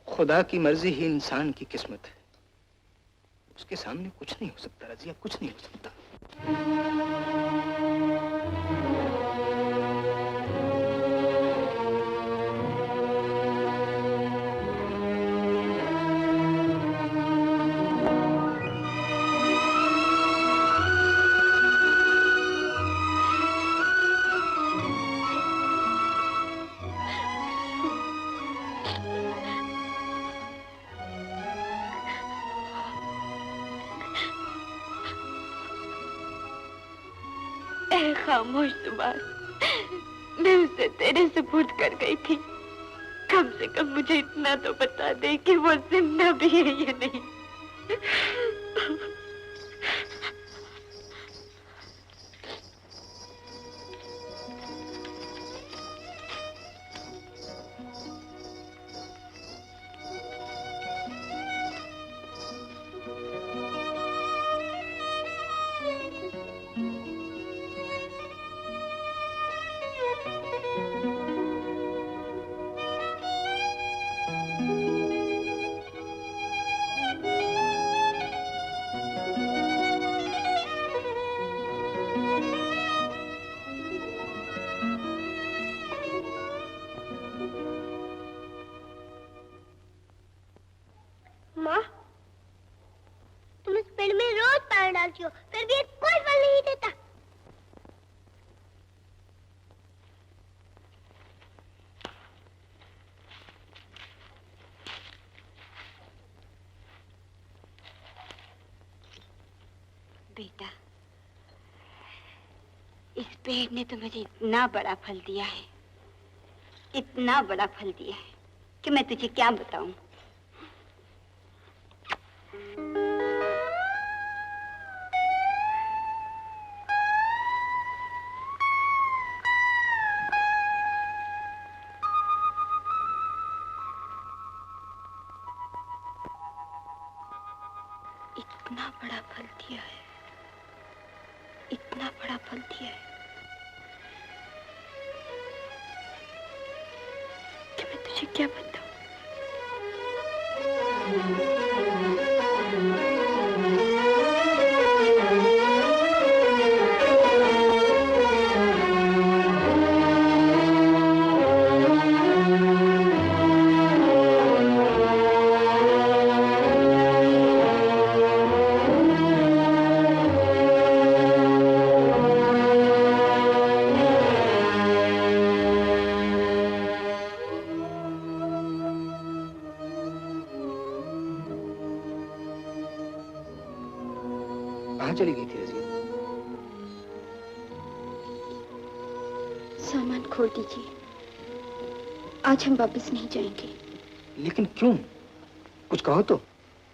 खुदा की मर्जी ही इंसान की किस्मत है, उसके सामने कुछ नहीं हो सकता रजिया, कुछ नहीं हो सकता। खामोश तुम्हार, मैं उसे तेरे सुपुर्द कर गई थी। कम से कम मुझे इतना तो बता दे कि वो जिंदा भी है या नहीं। मारती हो, फिर भी कोई फल नहीं देता। बेटा, इस पेड़ ने तो मुझे इतना बड़ा फल दिया है, इतना बड़ा फल दिया है कि मैं तुझे क्या बताऊं। इतना बड़ा फल दिया है, इतना बड़ा फल दिया है कि मैं तुझे क्या बताऊं। कहाँ चली गई थी रज़िया? सामान खोल दीजिए, आज हम वापस नहीं जाएंगे। लेकिन क्यों? कुछ कहो तो।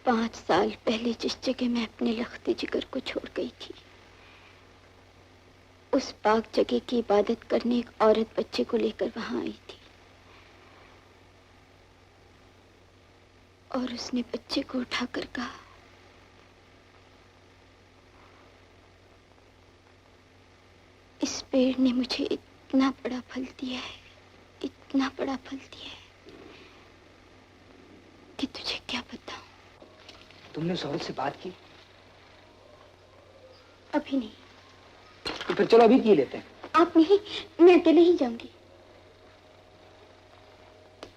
5 साल पहले जिस जगह मैं अपने लख्ते जिगर को छोड़ गई थी, उस पाक जगह की इबादत करने एक औरत बच्चे को लेकर वहां आई थी और उसने बच्चे को उठाकर कहा, इस पेड़ ने मुझे इतना बड़ा फल दिया है, इतना बड़ा फल दिया है कि तुझे क्या बताऊं। तुमने उस औरत से बात की? अभी नहीं। तो फिर चलो अभी पी लेते हैं। आप नहीं, मैं अकेले ही जाऊंगी।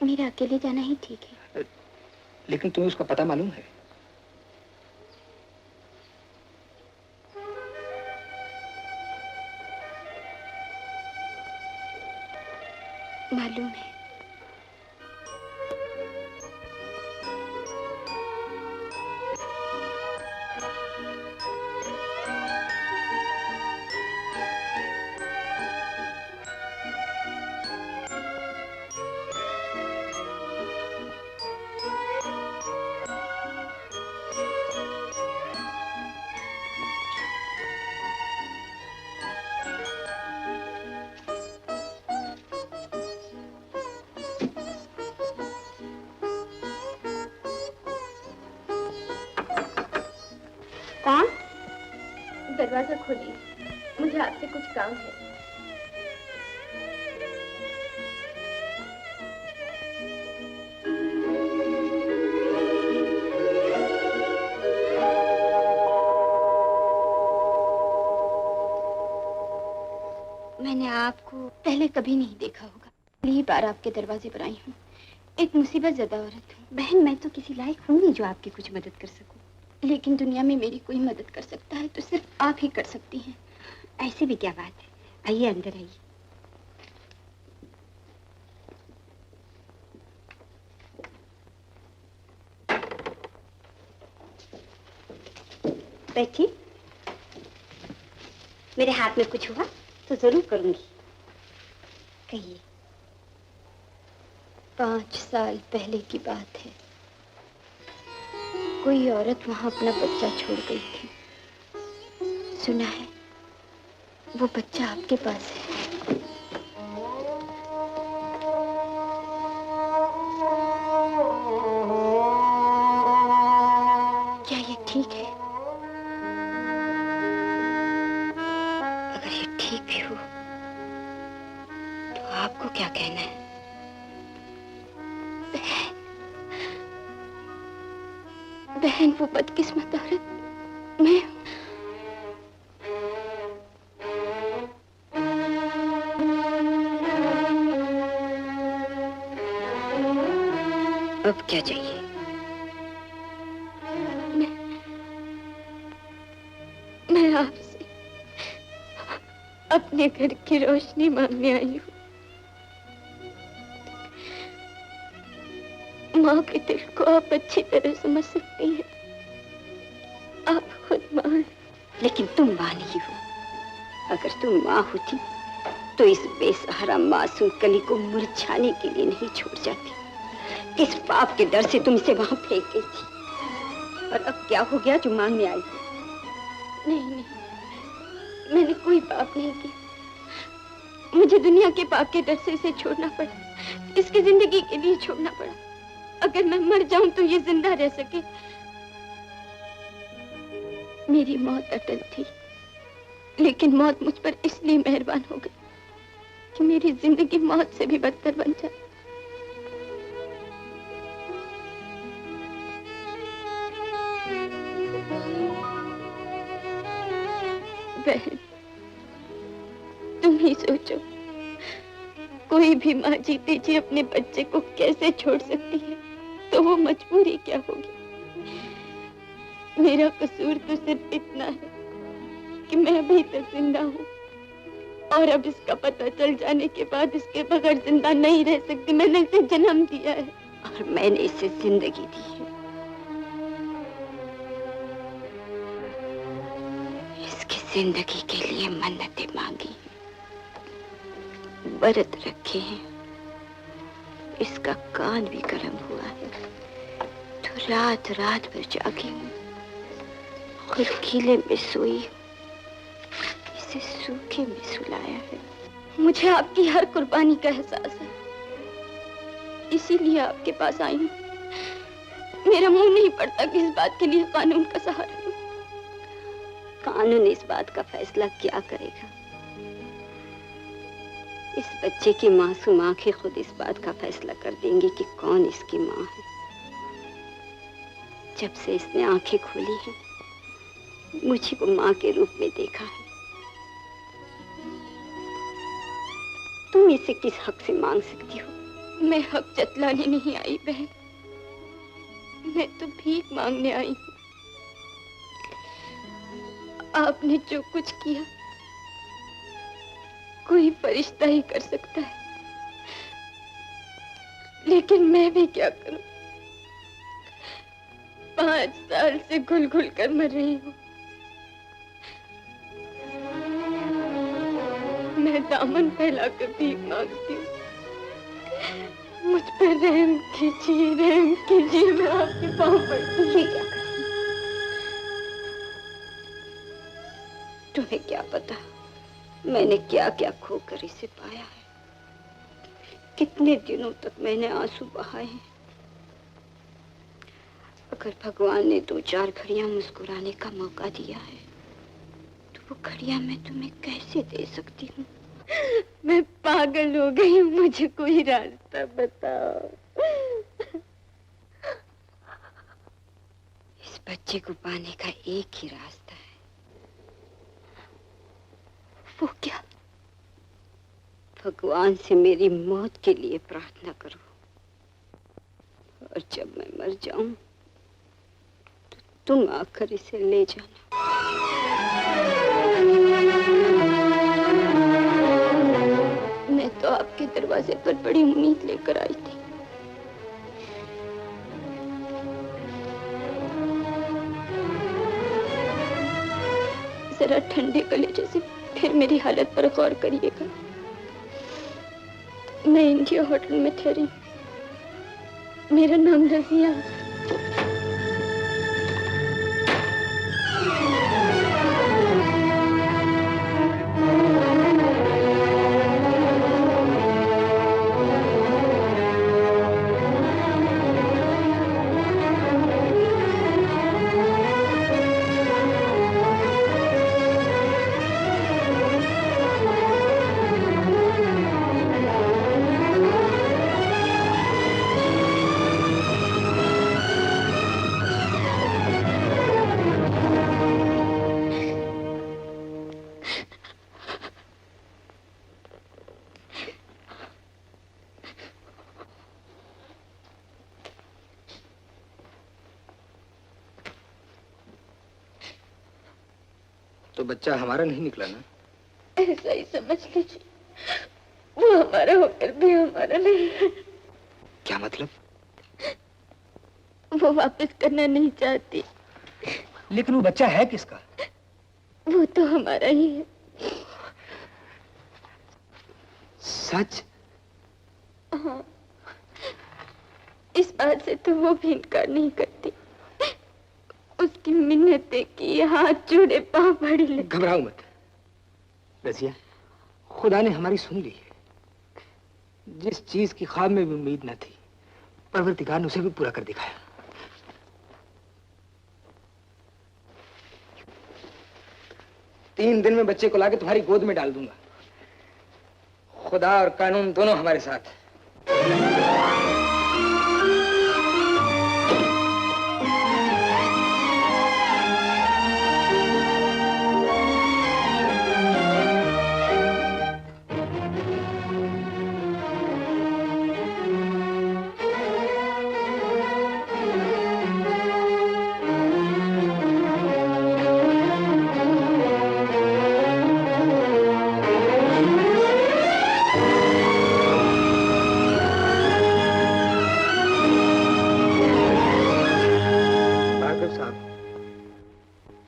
मेरा अकेले जाना ही ठीक है। लेकिन तुम्हें उसका पता मालूम है? मालूम है। कौन? दरवाजा खोलिए, मुझे आपसे कुछ काम है। मैंने आपको पहले कभी नहीं देखा होगा, पहली बार आपके दरवाजे पर आई हूँ। एक मुसीबत ज़दा औरत हूँ। बहन, मैं तो किसी लायक हूँ नहीं जो आपकी कुछ मदद कर सकूं। लेकिन दुनिया में मेरी कोई मदद कर सकता है तो सिर्फ आप ही कर सकती हैं। ऐसी भी क्या बात है? आइए अंदर आइए। बैठिए। मेरे हाथ में कुछ हुआ तो जरूर करूंगी। कहिए। 5 साल पहले की बात है। कोई औरत वहां अपना बच्चा छोड़ गई थी। सुना है वो बच्चा आपके पास है। क्या ये ठीक है? अगर ये ठीक भी हो तो आपको क्या कहना है? बहन, वो बदकिस्मत औरत मैं हूं। अब क्या चाहिए? अपने घर की रोशनी मांगने आई हूँ। माँ के दिल को आप अच्छी तरह समझ सकती हैं। आप खुद माँ हैं। लेकिन तुम माँ नहीं हो। अगर तुम माँ होती तो इस बेसहारा मासूम कली को मुरझाने के लिए नहीं छोड़ जाती। किस पाप के डर से तुम इसे वहां फेंक गई थी? और अब क्या हो गया जो मांगने आई? नहीं, मैंने कोई पाप नहीं किया। मुझे दुनिया के पाप के डर से इसे छोड़ना पड़ा, इसकी जिंदगी के लिए छोड़ना पड़ा। अगर मैं मर जाऊं तो ये जिंदा रह सके। मेरी मौत अटल थी, लेकिन मौत मुझ पर इसलिए मेहरबान हो गई कि मेरी जिंदगी मौत से भी बदतर बन जाए। बहन, तुम ही सोचो, कोई भी माँ जीते जी अपने बच्चे को कैसे छोड़ सकती है, तो वो मजबूरी क्या होगी। मेरा कसूर तो सिर्फ इतना है कि मैं अभी तक जिंदा हूँ, और अब इसका पता चल जाने के बाद इसके बगैर जिंदा नहीं रह सकती। मैंने इसे जन्म दिया है और मैंने इसे जिंदगी दी है। इसकी जिंदगी के लिए मन्नतें मांगी, व्रत रखे हैं, इसका कान भी गर्म हुआ है, तो रात रात भर जागी हूँ, खुद गीले में सोई हूँ, इसे सूखे में सुलाया है। मुझे आपकी हर कुर्बानी का एहसास है, इसीलिए आपके पास आई हूँ। मेरा मुंह नहीं पड़ता कि इस बात के लिए कानून का सहारा लूं। कानून इस बात का फैसला क्या करेगा? इस बच्चे की मासूम आंखें खुद इस बात का फैसला कर देंगी कि कौन इसकी माँ है। जब से इसने आंखें खोली हैं, मुझे को माँ के रूप में देखा है। तुम इसे किस हक से मांग सकती हो? मैं हक जतलाने नहीं आई बहन, मैं तो भीख मांगने आई हूँ। आपने जो कुछ किया कोई फरिश्ता ही कर सकता है, लेकिन मैं भी क्या करूं? 5 साल से घुल घुल कर मर रही हूँ। मैं दामन फैलाकर भीख मांगती हूँ। मुझ पर रहम कीजिए, रहम कीजिए, मैं आपके पाँव पड़ती हूँ। ये क्या कर? तुम्हें क्या पता मैंने क्या क्या खोकर इसे पाया है। कितने दिनों तक मैंने आंसू बहाए हैं। अगर भगवान ने 2-4 घड़ियां मुस्कुराने का मौका दिया है, तो वो घड़ियां मैं तुम्हें कैसे दे सकती हूँ? मैं पागल हो गई हूँ, मुझे कोई रास्ता बताओ। इस बच्चे को पाने का एक ही रास्ता है। वो क्या? भगवान से मेरी मौत के लिए प्रार्थना करो, और जब मैं मर जाऊं तो तुम आकर इसे ले जाना। मैं तो आपके दरवाजे पर बड़ी उम्मीद लेकर आई थी। जरा ठंडे कलेजे से फिर मेरी हालत पर गौर करिएगा। मैं इंडिया होटल में ठहरी, मेरा नाम रजिया। तो बच्चा हमारा नहीं निकला ना? ऐसा ही समझ लीजिए, वो हमारा होकर भी हमारा नहीं है। क्या मतलब? वो वापस करना नहीं चाहती। लेकिन वो बच्चा है किसका? वो तो हमारा ही है। सच? हाँ, इस बात से तो वो भी इनकार नहीं करती। उसकी मिन्नतें की, हाथ जोड़े, पांव पड़ी ले। घबराओ मत रजिया, खुदा ने हमारी सुन ली है। जिस चीज की ख्वाब में भी उम्मीद न थी, परवरदिगार ने उसे भी पूरा कर दिखाया। तीन दिन में बच्चे को लाके तुम्हारी गोद में डाल दूंगा। खुदा और कानून दोनों हमारे साथ।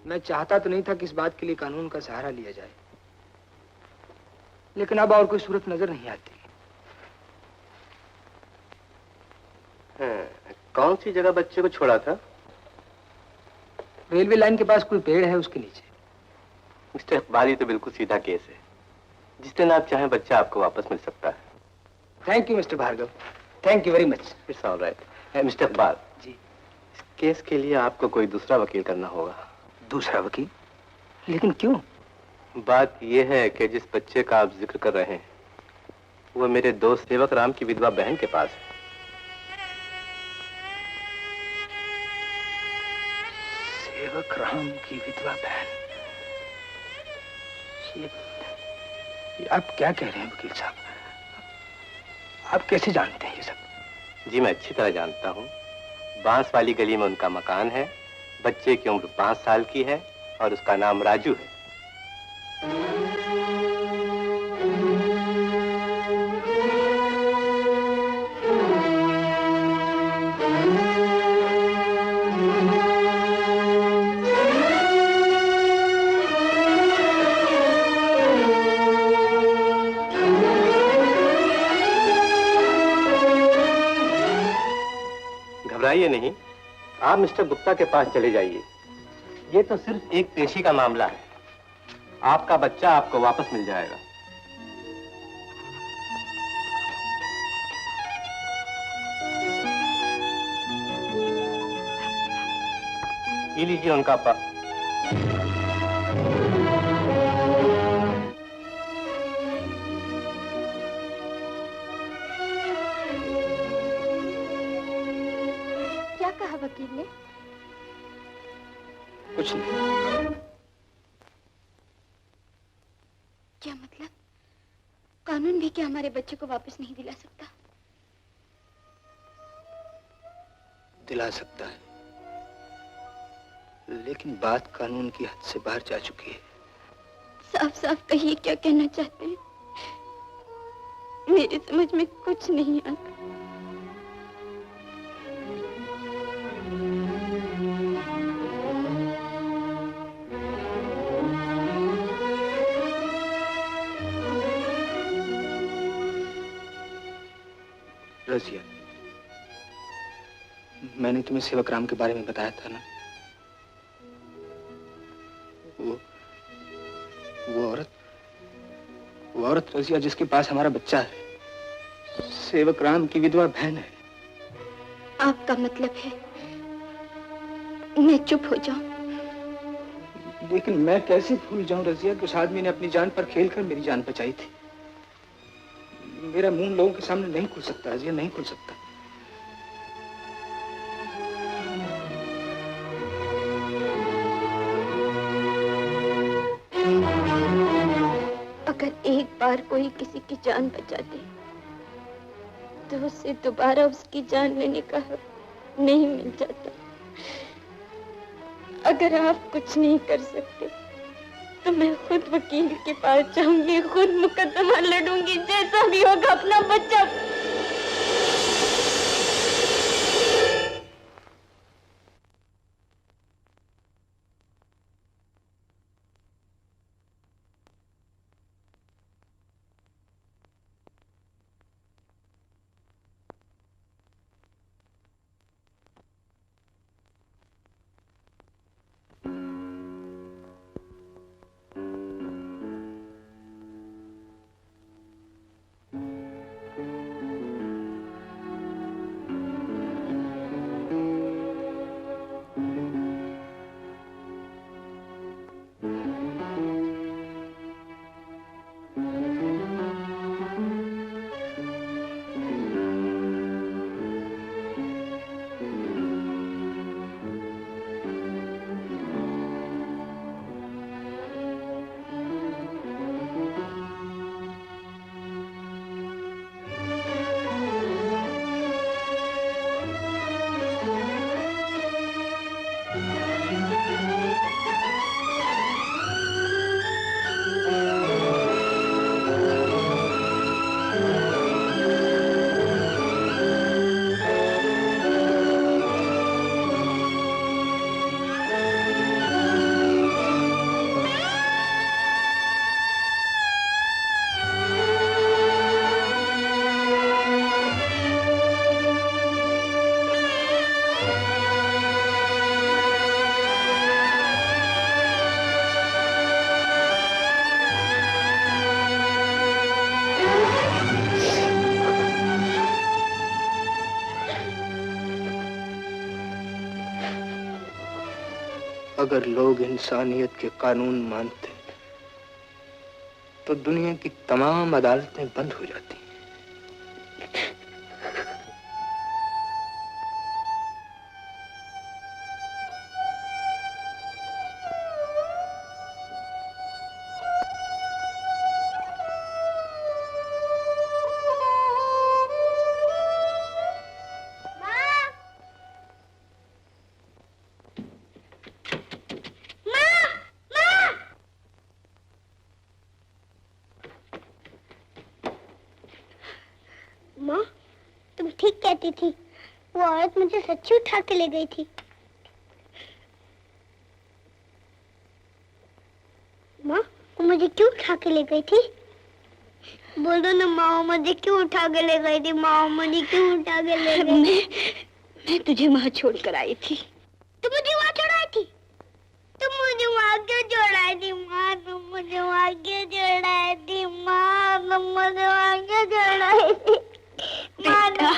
मैं चाहता तो नहीं था कि इस बात के लिए कानून का सहारा लिया जाए, लेकिन अब और कोई सूरत नजर नहीं आती। कौन सी जगह बच्चे को छोड़ा था? रेलवे लाइन के पास कोई पेड़ है, उसके नीचे। मिस्टर इकबाल, ये तो बिल्कुल सीधा केस है। जिस दिन आप चाहें बच्चा आपको वापस मिल सकता है। Thank you mister Bhargav, thank you very much. It's all right. Mister Iqbal ji, इस केस के लिए आपको कोई दूसरा वकील करना होगा। दूसरा वकील? लेकिन क्यों? बात यह है कि जिस बच्चे का आप जिक्र कर रहे हैं वो मेरे दोस्त सेवक राम की विधवा बहन के पास है। सेवक राम की विधवा बहन? ये आप क्या कह रहे हैं वकील साहब? आप कैसे जानते हैं ये सब? जी मैं अच्छी तरह जानता हूँ। बांस वाली गली में उनका मकान है। बच्चे की उम्र 5 साल की है और उसका नाम राजू है। घबराइए नहीं, आप मिस्टर गुप्ता के पास चले जाइए। ये तो सिर्फ एक पेशी का मामला है। आपका बच्चा आपको वापस मिल जाएगा। ये लीजिए उनका क्या कहा वकील ने? कुछ नहीं। क्या मतलब? कानून भी क्या हमारे बच्चे को वापस नहीं दिला सकता? दिला सकता है, लेकिन बात कानून की हद से बाहर जा चुकी है। साफ साफ कहिए, क्या कहना चाहते हैं? मेरी समझ में कुछ नहीं आता। रजिया, मैंने तुम्हें सेवक राम के बारे में बताया था ना? वो औरत रजिया जिसके पास हमारा बच्चा है, सेवक राम की विधवा बहन है। आपका मतलब है मैं चुप हो जाऊं? लेकिन मैं कैसे भूल जाऊं रजिया कि उस आदमी ने अपनी जान पर खेलकर मेरी जान बचाई थी। मेरा मुंह लोगों के सामने नहीं खुल सकता रजिया, नहीं खुल सकता। अगर एक बार कोई किसी की जान बचा दे तो उससे दोबारा उसकी जान लेने का हक नहीं मिल जाता। अगर आप कुछ नहीं कर सकते तो मैं खुद वकील के पास जाऊंगी, खुद मुकदमा लड़ूंगी, जैसा भी होगा अपना बच्चा। अगर लोग इंसानियत के कानून मानते तो दुनिया की तमाम अदालतें बंद हो जाती। माँ, तुम ठीक कहती थी, वो औरत मुझे सच्ची उठा के ले गई थी। माँ, वो मुझे क्यों उठा के ले गई थी? बोलो ना माँ, मुझे क्यों उठा के ले गई थी? माँ, मुझे क्यों उठा के ले गई? मैं तुझे वहाँ छोड़ कर आई थी। तुम मुझे वहाँ छोड़ाई थी? तुम मुझे वहाँ क्यों छोड़ाई थी माँ? तुम मुझे वहाँ क्यों छोड़ाई थी माँ? तुम मुझे वहाँ क्यों छोड़ाई थी? बेटा,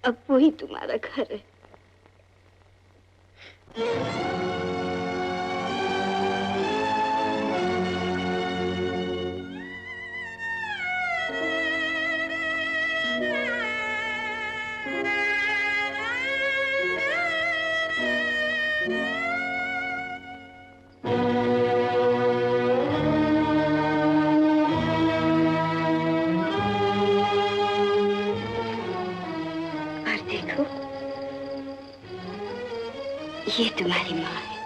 अब वही तुम्हारा घर है। ये तुम्हारी माँ है।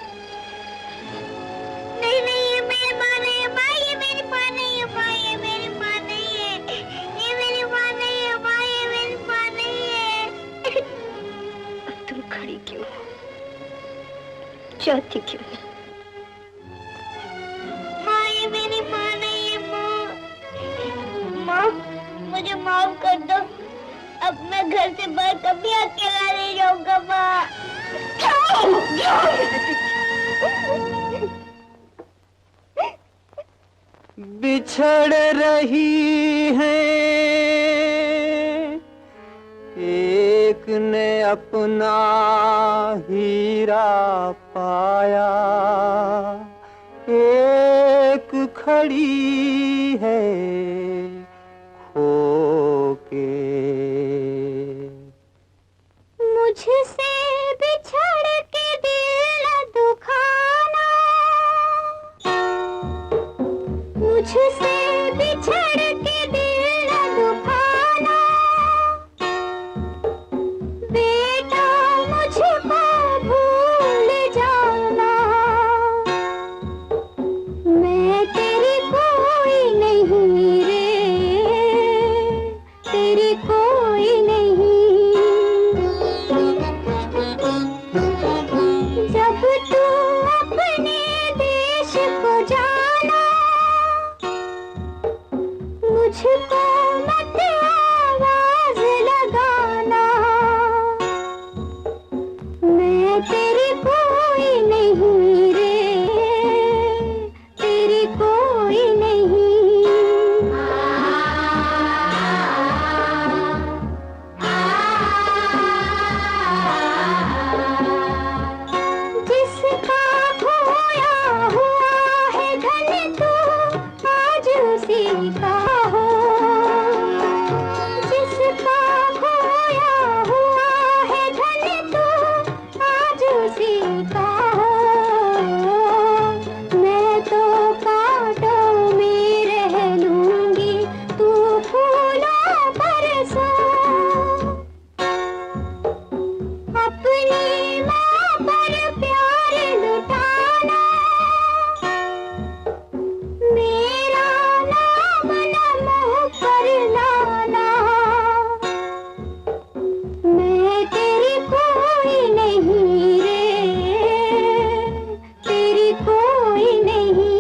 नहीं नहीं, ये मेरी माँ नहीं है माँ, ये मेरी माँ नहीं है माँ, ये मेरी माँ नहीं है, ये मेरी माँ नहीं है माँ, ये मेरी माँ नहीं है। अब तुम खड़ी क्यों हो? जाती क्यों नहीं? माँ, ये मेरी माँ नहीं है माँ। माँ, मुझे माफ कर दो, अब मैं घर से बाहर कभी अकेला नहीं जाऊंगा माँ। बिछड़ रही है, एक ने अपना हीरा पाया, एक खड़ी है खो के। मुझसे बिछड़ के दिल दुखाना, मुझसे बिछड़ के दिल दुखाना, बेटा मुझको भूल जाना, तेरी कोई नहीं। जब तू अपने देश को जाना, मुझको मत आवाज लगाना, मैं तेरी कोई नहीं रे, तेरी कोई नहीं। जिसका खोया हुआ है धन तो आज उसी का हो, जिसका खोया हुआ है धन तो आज उसी का हो। मैं तो कांटों में रह लूंगी, तू फूलों पर सो। अपनी माँ पर प्यार लुटाना, मेरा नाम न मुँह पर लाना, मैं तेरी कोई नहीं रे, तेरी कोई नहीं।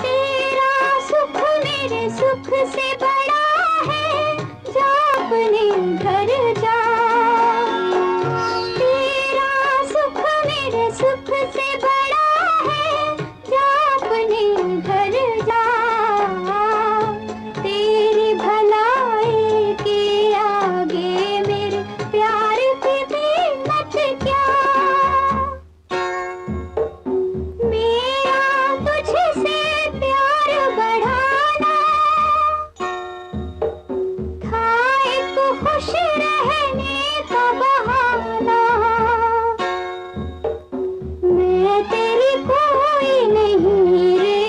तेरा सुख मेरे सुख से बड़ा है, जा अपने घर जा। तेरा सुख मेरे सुख से बड़ा है, जा अपने घर जा। तेरी भलाई के आगे मेरे प्यार की कीमत क्या। मेरा तुझसे प्यार बढ़ाना था एक खुश रहने का बहाना, मैं तेरी कोई नहीं रे,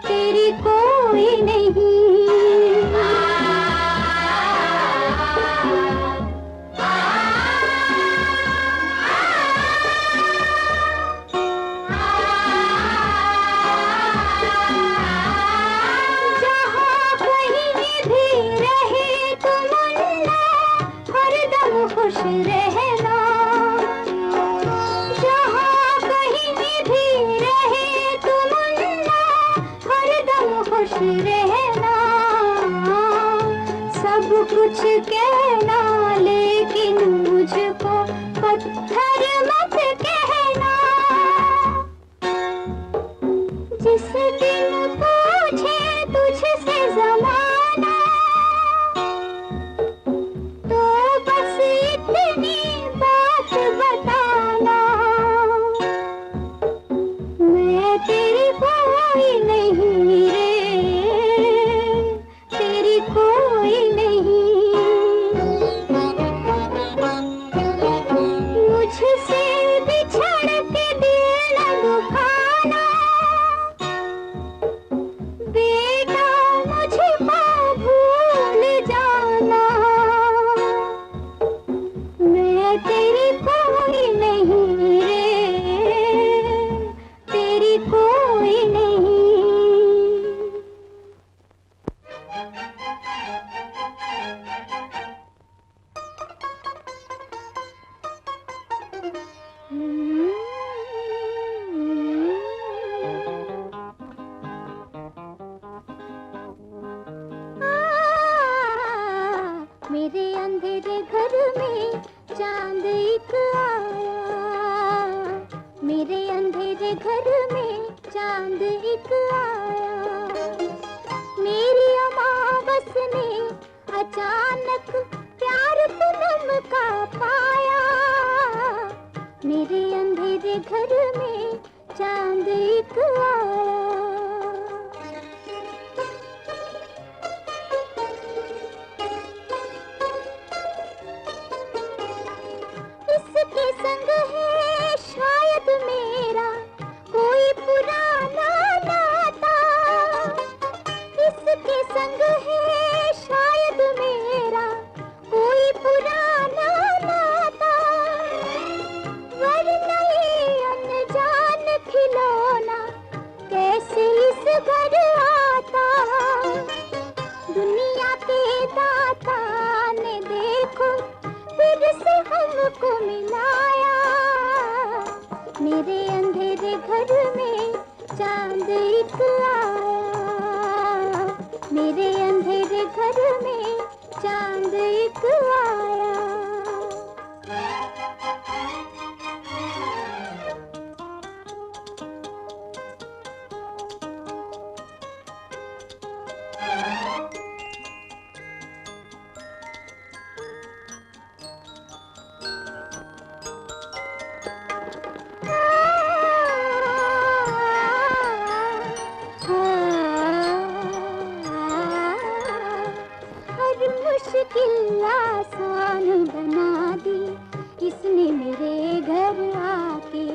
तेरी कोई नहीं। जहाँ कहीं भी रहे तुम मुन्ना, हरदम खुश रहना। जहाँ कहीं भी रहे तुम मुन्ना, हरदम खुश रहना। सब कुछ कहना लेकिन मुझको पत्थर मत कहना। जिस दिन पूछे तुझसे जमाना, तो बस इतनी बात बताना, मैं तेरी कोई नहीं रे, तेरी कोई नहीं। मुझसे बिछड़ के दिल न दुखाना, बेटा मुझको भूल जाना, मैं तेरी कोई नहीं रे, तेरी कोई नहीं। मेरे अंधेरे घर में चांद एक आया, मेरे अंधेरे घर में चांद एक आया। मेरी अमावस ने अचानक प्यार पूनम का पाया, मेरे अंधेरे घर में चांद एक आया। इसके संग है शायद मेरा कोई पुराना नाता, घर आता, दुनिया के दाता ने देखो फिर से हमको मिलाया। मेरे अंधेरे घर में चांद एक आया, मेरे अंधेरे घर में चांद एक आया। मुश्किल आसान बना दी इसने मेरे घर आके।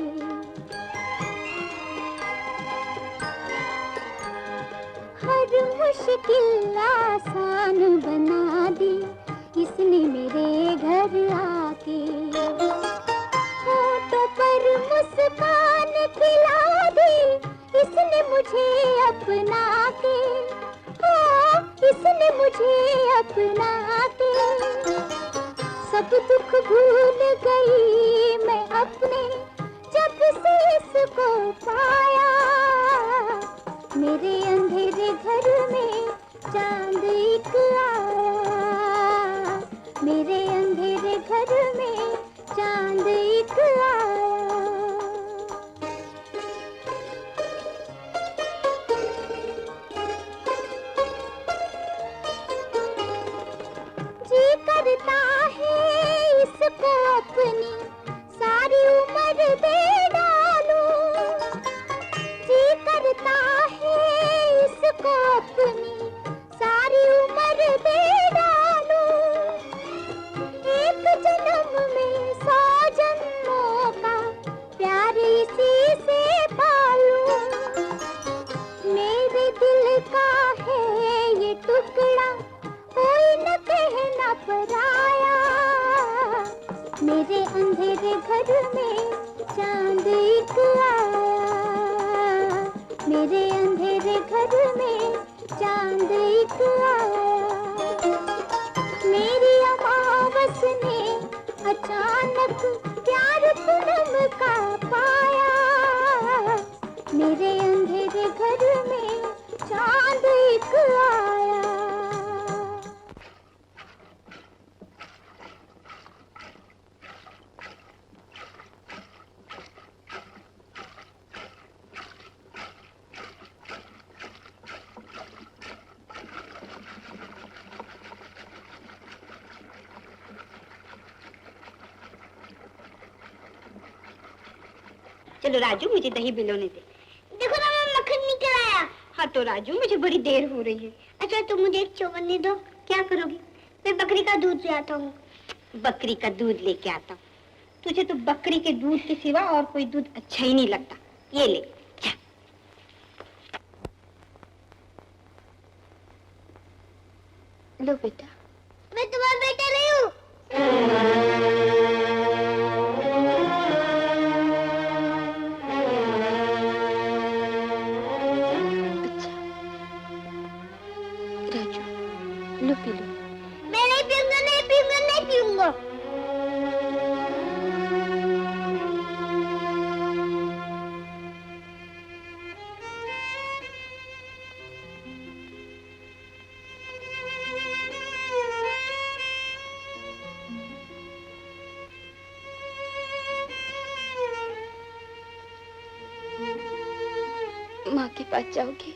हर मुश्किल आसान बना दी इसने मेरे घर आके। होठों पर मुस्कान खिला दी इसने मुझे अपना के। इसने मुझे अपना के। सब दुख भूल गई मैं अपने जब से इसको पाया। मेरे अंधेरे घर में चांद एक आया, मेरे अंधेरे घर में चांद एक आया। करता है इसको अपनी सारी उम्र दे डालूं। जी करता है इसको अपनी सारी उम्र दे डालूं। एक जन्म में 100 जन्मों का प्यार इसी से पालूं। मेरे दिल का है ये टुकड़ा कोई न कहना पराया। मेरे अंधेरे घर में चांद एक आया, मेरे अंधेरे घर में चांद एक आया। मेरी अमावस ने अचानक प्यार पूनम का पाया। मेरे अंधेरे घर में चांद एक आया। चलो राजू मुझे दही बिलोने दे। देखो ना मैं मक्खन निकल आया। हाँ तो राजू मुझे बड़ी देर हो रही है। अच्छा तुम मुझे एक चौवन्नी दो। क्या करोगी? मैं बकरी का दूध ले आता हूँ। बकरी का दूध लेके आता हूँ। तुझे तो बकरी के दूध के सिवा और कोई दूध अच्छा ही नहीं लगता। ये ले। लो बेटा। मैं तुम्हारा बेटा नहीं हूँ। लो पी लो। मैं नहीं पीऊंगा, नहीं पीऊंगा, नहीं पीऊंगा। माँ के पास जाओगी?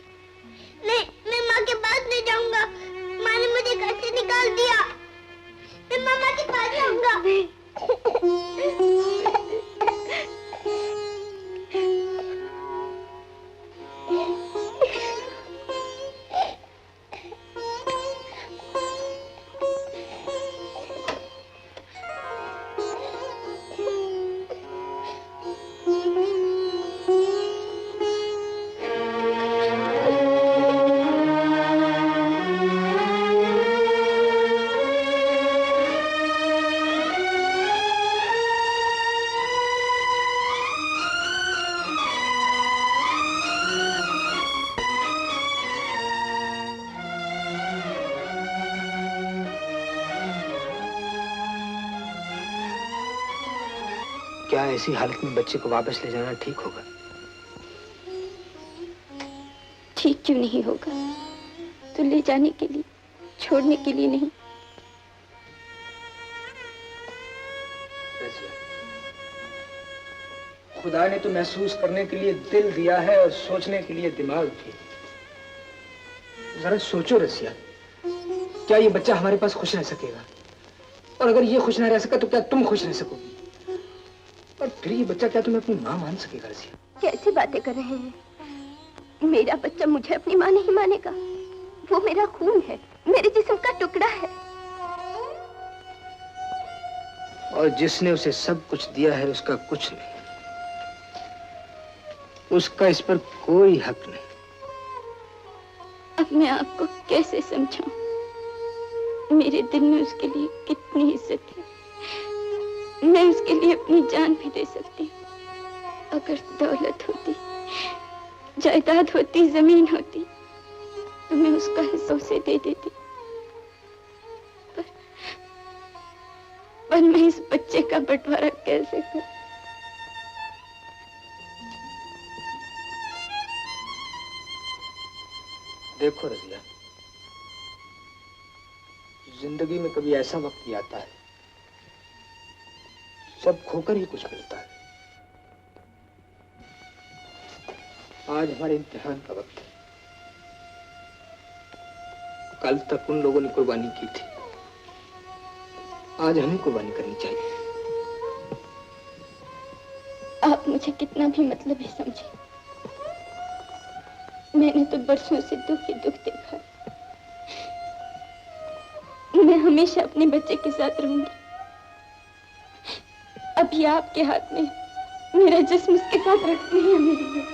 नहीं, मैं माँ के पास नहीं जाऊंगा। माँ ने मुझे घर से निकाल दिया। मैं मामा के पास जाऊंगा। क्या ऐसी हालत में बच्चे को वापस ले जाना ठीक होगा? ठीक क्यों नहीं होगा? तो ले जाने के लिए, छोड़ने के लिए नहीं। खुदा ने तो महसूस करने के लिए दिल दिया है और सोचने के लिए दिमाग भी। जरा सोचो रसिया, क्या ये बच्चा हमारे पास खुश रह सकेगा? और अगर ये खुश ना रह सका तो क्या तुम खुश रह सकोगी? और फिर ये बच्चा क्या तुम्हें अपनी माँ मान सकेगा? रसिया, कैसी बातें कर रहे हैं? मेरा बच्चा मुझे अपनी माँ नहीं मानेगा। वो मेरा खून है, मेरे जिस्म का टुकड़ा है। और जिसने उसे सब कुछ दिया है उसका कुछ नहीं, उसका इस पर कोई हक नहीं। अब मैं आपको कैसे समझाऊं? मेरे दिल में उसके लिए कितनी इज्जत है। मैं उसके लिए अपनी जान भी दे सकती हूँ। अगर दौलत होती, जायदाद होती, जमीन होती, तो मैं उसका हिस्सा उसे दे देती। पर मैं इस बच्चे का बंटवारा कैसे करूं? देखो रजिया, जिंदगी में कभी ऐसा वक्त भी आता है, सब खोकर ही कुछ मिलता है। आज हमारे इम्तिहान का वक्त है। कल तक उन लोगों ने कुर्बानी की थी, आज हमें कुर्बानी करनी चाहिए। आप मुझे कितना भी मतलबी समझे, मैंने तो बरसों से दुख ही दुख देखा। मैं हमेशा अपने बच्चे के साथ रहूंगी। अभी आपके हाथ में मेरा जिस्म उसके साथ रखते हैं मेरे लिए।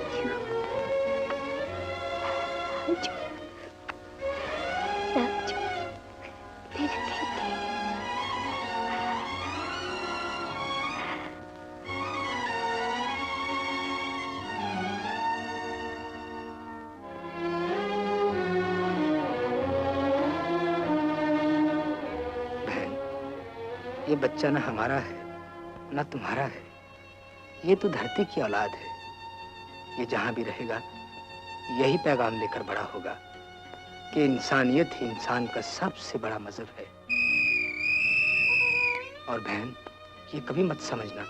Love you. ये बच्चा ना हमारा है ना तुम्हारा है, ये तो धरती की औलाद है। ये जहां भी रहेगा यही पैगाम लेकर बड़ा होगा कि इंसानियत ही इंसान का सबसे बड़ा मजहब है। और बहन, ये कभी मत समझना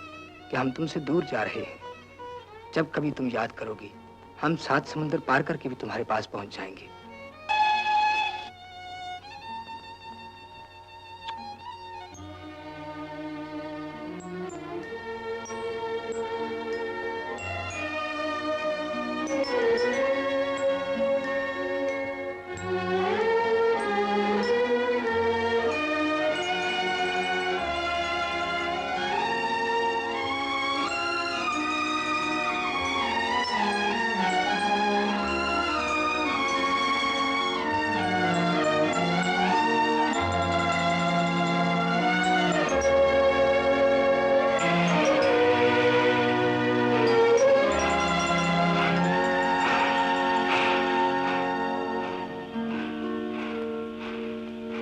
कि हम तुमसे दूर जा रहे हैं। जब कभी तुम याद करोगी, हम 7 समुंदर पार करके भी तुम्हारे पास पहुंच जाएंगे।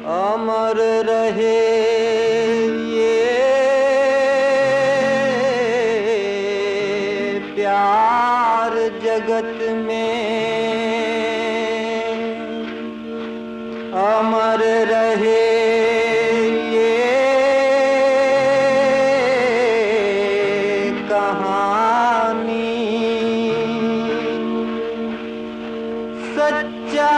अमर रहे ये प्यार जगत में, अमर रहे ये कहानी। सच्चा